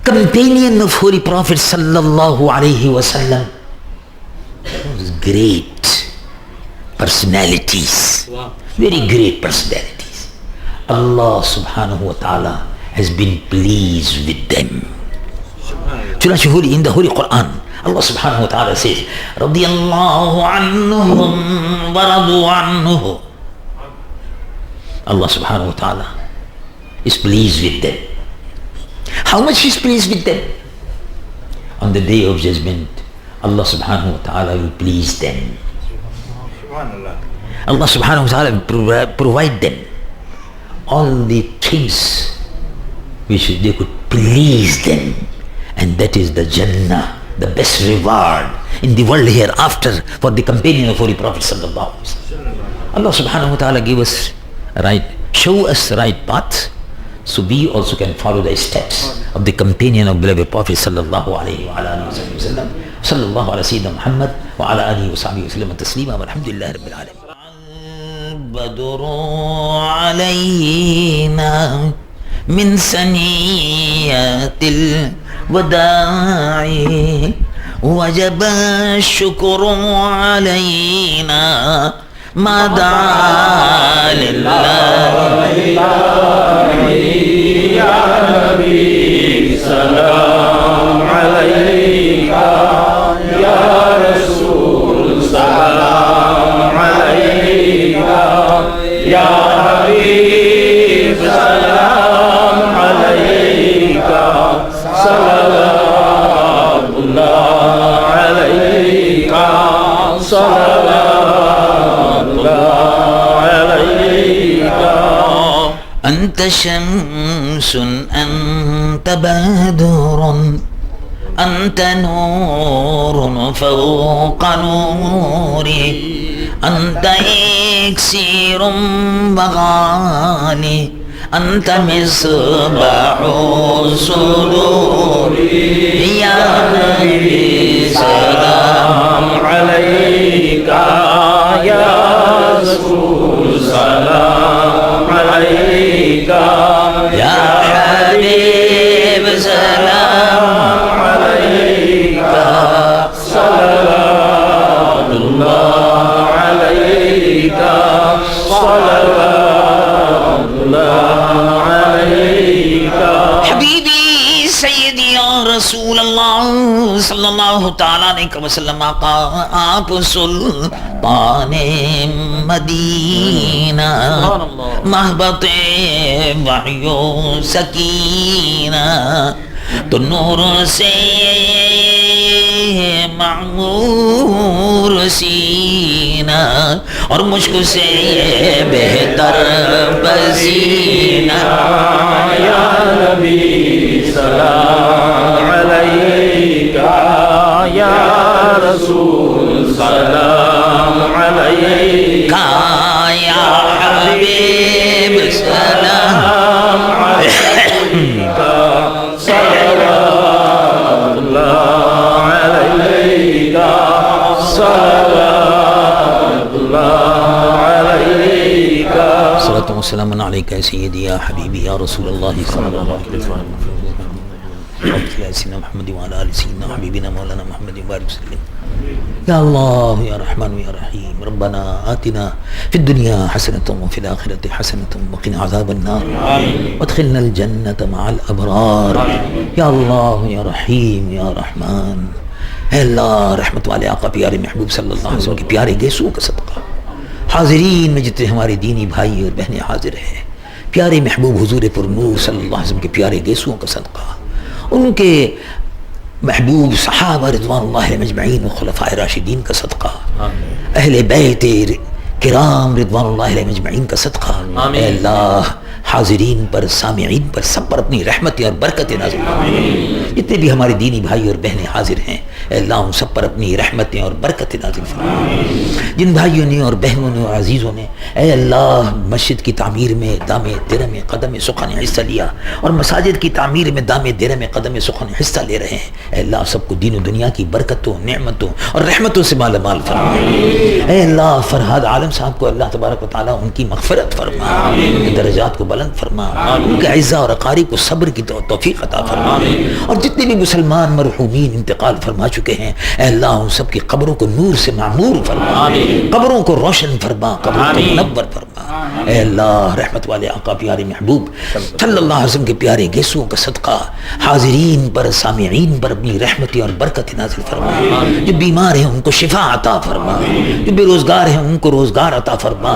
companion of Holy Prophet sallallahu alaihi wasallam was great personalities, very great personalities. Allah subhanahu wa ta'ala has been pleased with them. In the Holy Quran, Allah subhanahu wa ta'ala says, radiyallahu anhum wa radu anhu. Allah subhanahu wa ta'ala is pleased with them. How much He is pleased with them? On the day of judgment, Allah subhanahu wa ta'ala will please them. Allah subhanahu wa ta'ala will provide them all the things which they could please them, and that is the Jannah, the best reward in the world hereafter for the companion of Holy Prophet sallallahu alaihi wasallam. Allah subhanahu wa ta'ala give us right, show us right path, so we also can follow the steps of the companion of beloved Prophet sallallahu alaihi wa alihi wasallam. Sallallahu ala sayyidina Muhammad wa ala alihi wa sahbihi wa sallam taslima walhamdulillahi rabbil alamin. البدر علينا من ثنيات الوداع وجب الشكر علينا ما دعا لله. يا نبي سلام عليك، يا رسول سلام عليك، يا حبيب سلام عليك، صلوات الله عليك، صلوات الله عليك. أنت شمس أنت بدر أنت نور فوق نوري أنت إكسير بغالي أنت مصباح الصدور. يا نبي سلام عليك، يا رسول سلام عليك، يا حبيب سلام عليك، صلوات الله عليك، صلوات الله عليك. حبیبی سیدی یا رسول اللہ صلی اللہ تعالیٰ علیہ وسلم. آقا آپ سلطان مدینہ محبت وحی و سکینہ تو نور سے معمور سینہ اور مشک سے بہتر پسینہ. یا نبی سلام علیک، یا رسول سلام علیک، یا حبیب سلام علیک، صلوات اللہ علیک، صلوات اللہ علیک. صلاۃ و سلام علیک سیدی یا حبیبی یا رسول اللہ صلی اللہ علیہ وسلم. سيدنا محمد وعلى آل سيدنا حبيبنا مولانا محمد وبارك وسلم. يا الله يا رحمن يا رحيم ربنا آتنا في الدنيا حسنة وفي الآخرة حسنة وقنا عذاب النار وادخلنا الجنة مع الأبرار. يا الله يا رحيم يا رحمن. اے اللہ رحمت والے آقا پیارے محبوب صلی اللہ علیہ وسلم کے پیارے گیسوں کا صدقہ حاضرین میں جتنے ہمارے دینی بھائی اور بہنیں حاضر ہیں، پیارے محبوب حضور پر نور صلی اللہ علیہ وسلم کے پیارے گیسوں کا صدقہ، ان کے محبوب صحابہ رضوان اللہ علیہم اجمعین و خلفائے راشدین کا صدقہ، اہل بیت کرام رضوان اللہ علیہم اجمعین کا صدقہ. اے اللہ حاضرین پر سامعین پر سب پر اپنی رحمتیں اور برکتیں نازل فرما. جتنے بھی ہمارے دینی بھائی اور بہنیں حاضر ہیں اے اللہ ان سب پر اپنی رحمتیں اور برکتیں نازل فرما. جن بھائیوں نے اور بہنوں نے اور عزیزوں نے اے اللہ مسجد کی تعمیر میں دام درم قدم سخن حصہ لیا اور مساجد کی تعمیر میں دام درم قدم سخن حصہ لے رہے ہیں، اے اللہ سب کو دین و دنیا کی برکتوں نعمتوں اور رحمتوں سے مالا مال فرما. اے اللہ فرہاد عالم صاحب کو اللہ تبارک و تعالی ان کی مغفرت فرما، ان کے درجات کو بلند فرما، ان کے اعزاء اور اقارب کو صبر کی توفیق عطا فرما. اور جتنے بھی مسلمان مرحومین انتقال فرما چکے ہیں اے اللہ ان سب کی قبروں کو نور سے معمور فرما، قبروں کو روشن فرما، قبروں کو منور فرما. اے اللہ رحمت والے آقا پیارے محبوب صلی اللہ علیہ وسلم کے پیارے گیسوں کا صدقہ حاضرین پر سامعین پر اپنی رحمتیں اور برکتیں نازل فرما. جو بیمار ہیں ان کو شفا عطا فرما، جو بے روزگار ہیں ان کو روزگار عطا فرما،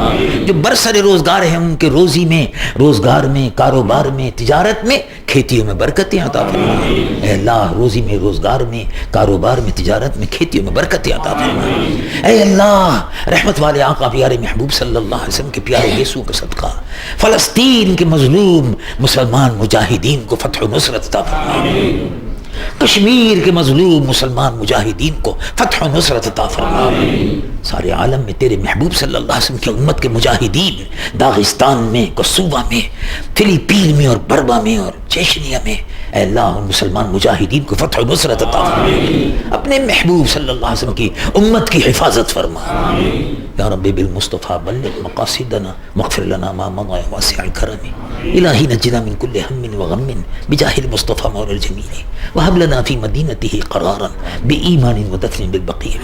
جو برسر روزگار ہیں ان کے روزی میں روز روزگار میں، کاروبار میں، تجارت میں، کھیتیوں میں برکتیں عطا فرما۔ اے اللہ روزی میں، روزگار میں، کاروبار میں، تجارت میں، کھیتیوں میں برکتیں عطا فرما۔ اے اللہ رحمت والے آقا پیارے محبوب صلی اللہ علیہ وسلم کے پیارے یسوع کا صدقہ فلسطین کے مظلوم مسلمان مجاہدین کو فتح و نصرت عطا فرما، کشمیر کے مظلوم مسلمان مجاہدین کو فتح و نصرت عطا فرما۔ سارے عالم میں تیرے محبوب صلی اللہ علیہ وسلم کی امت کے مجاہدین داغستان میں، کوسووا میں، فلپین میں اور برما میں اور چیچنیا میں، اے اللہ ان مسلمان مجاہدین کو فتح و نصرت عطا فرما، اپنے محبوب صلی اللہ علیہ وسلم کی امت کی حفاظت فرما۔ یا رب بالمصطفیٰ بلغ مقاصدنا واغفر لنا ما مضى واسع الكرم الہی نجنا من كل هم وغم بجاہ المصطفى مولى الجمیل وهب لنا في مدینته قرارا بإيمان ودفن بالبقيع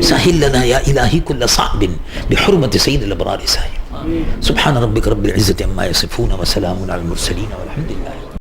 سهل لنا یا الہی كل صعب بحرمة سید الابرار ساہل۔ سبحان ربك رب العزة عما يصفون وسلام على المرسلين والحمد لله۔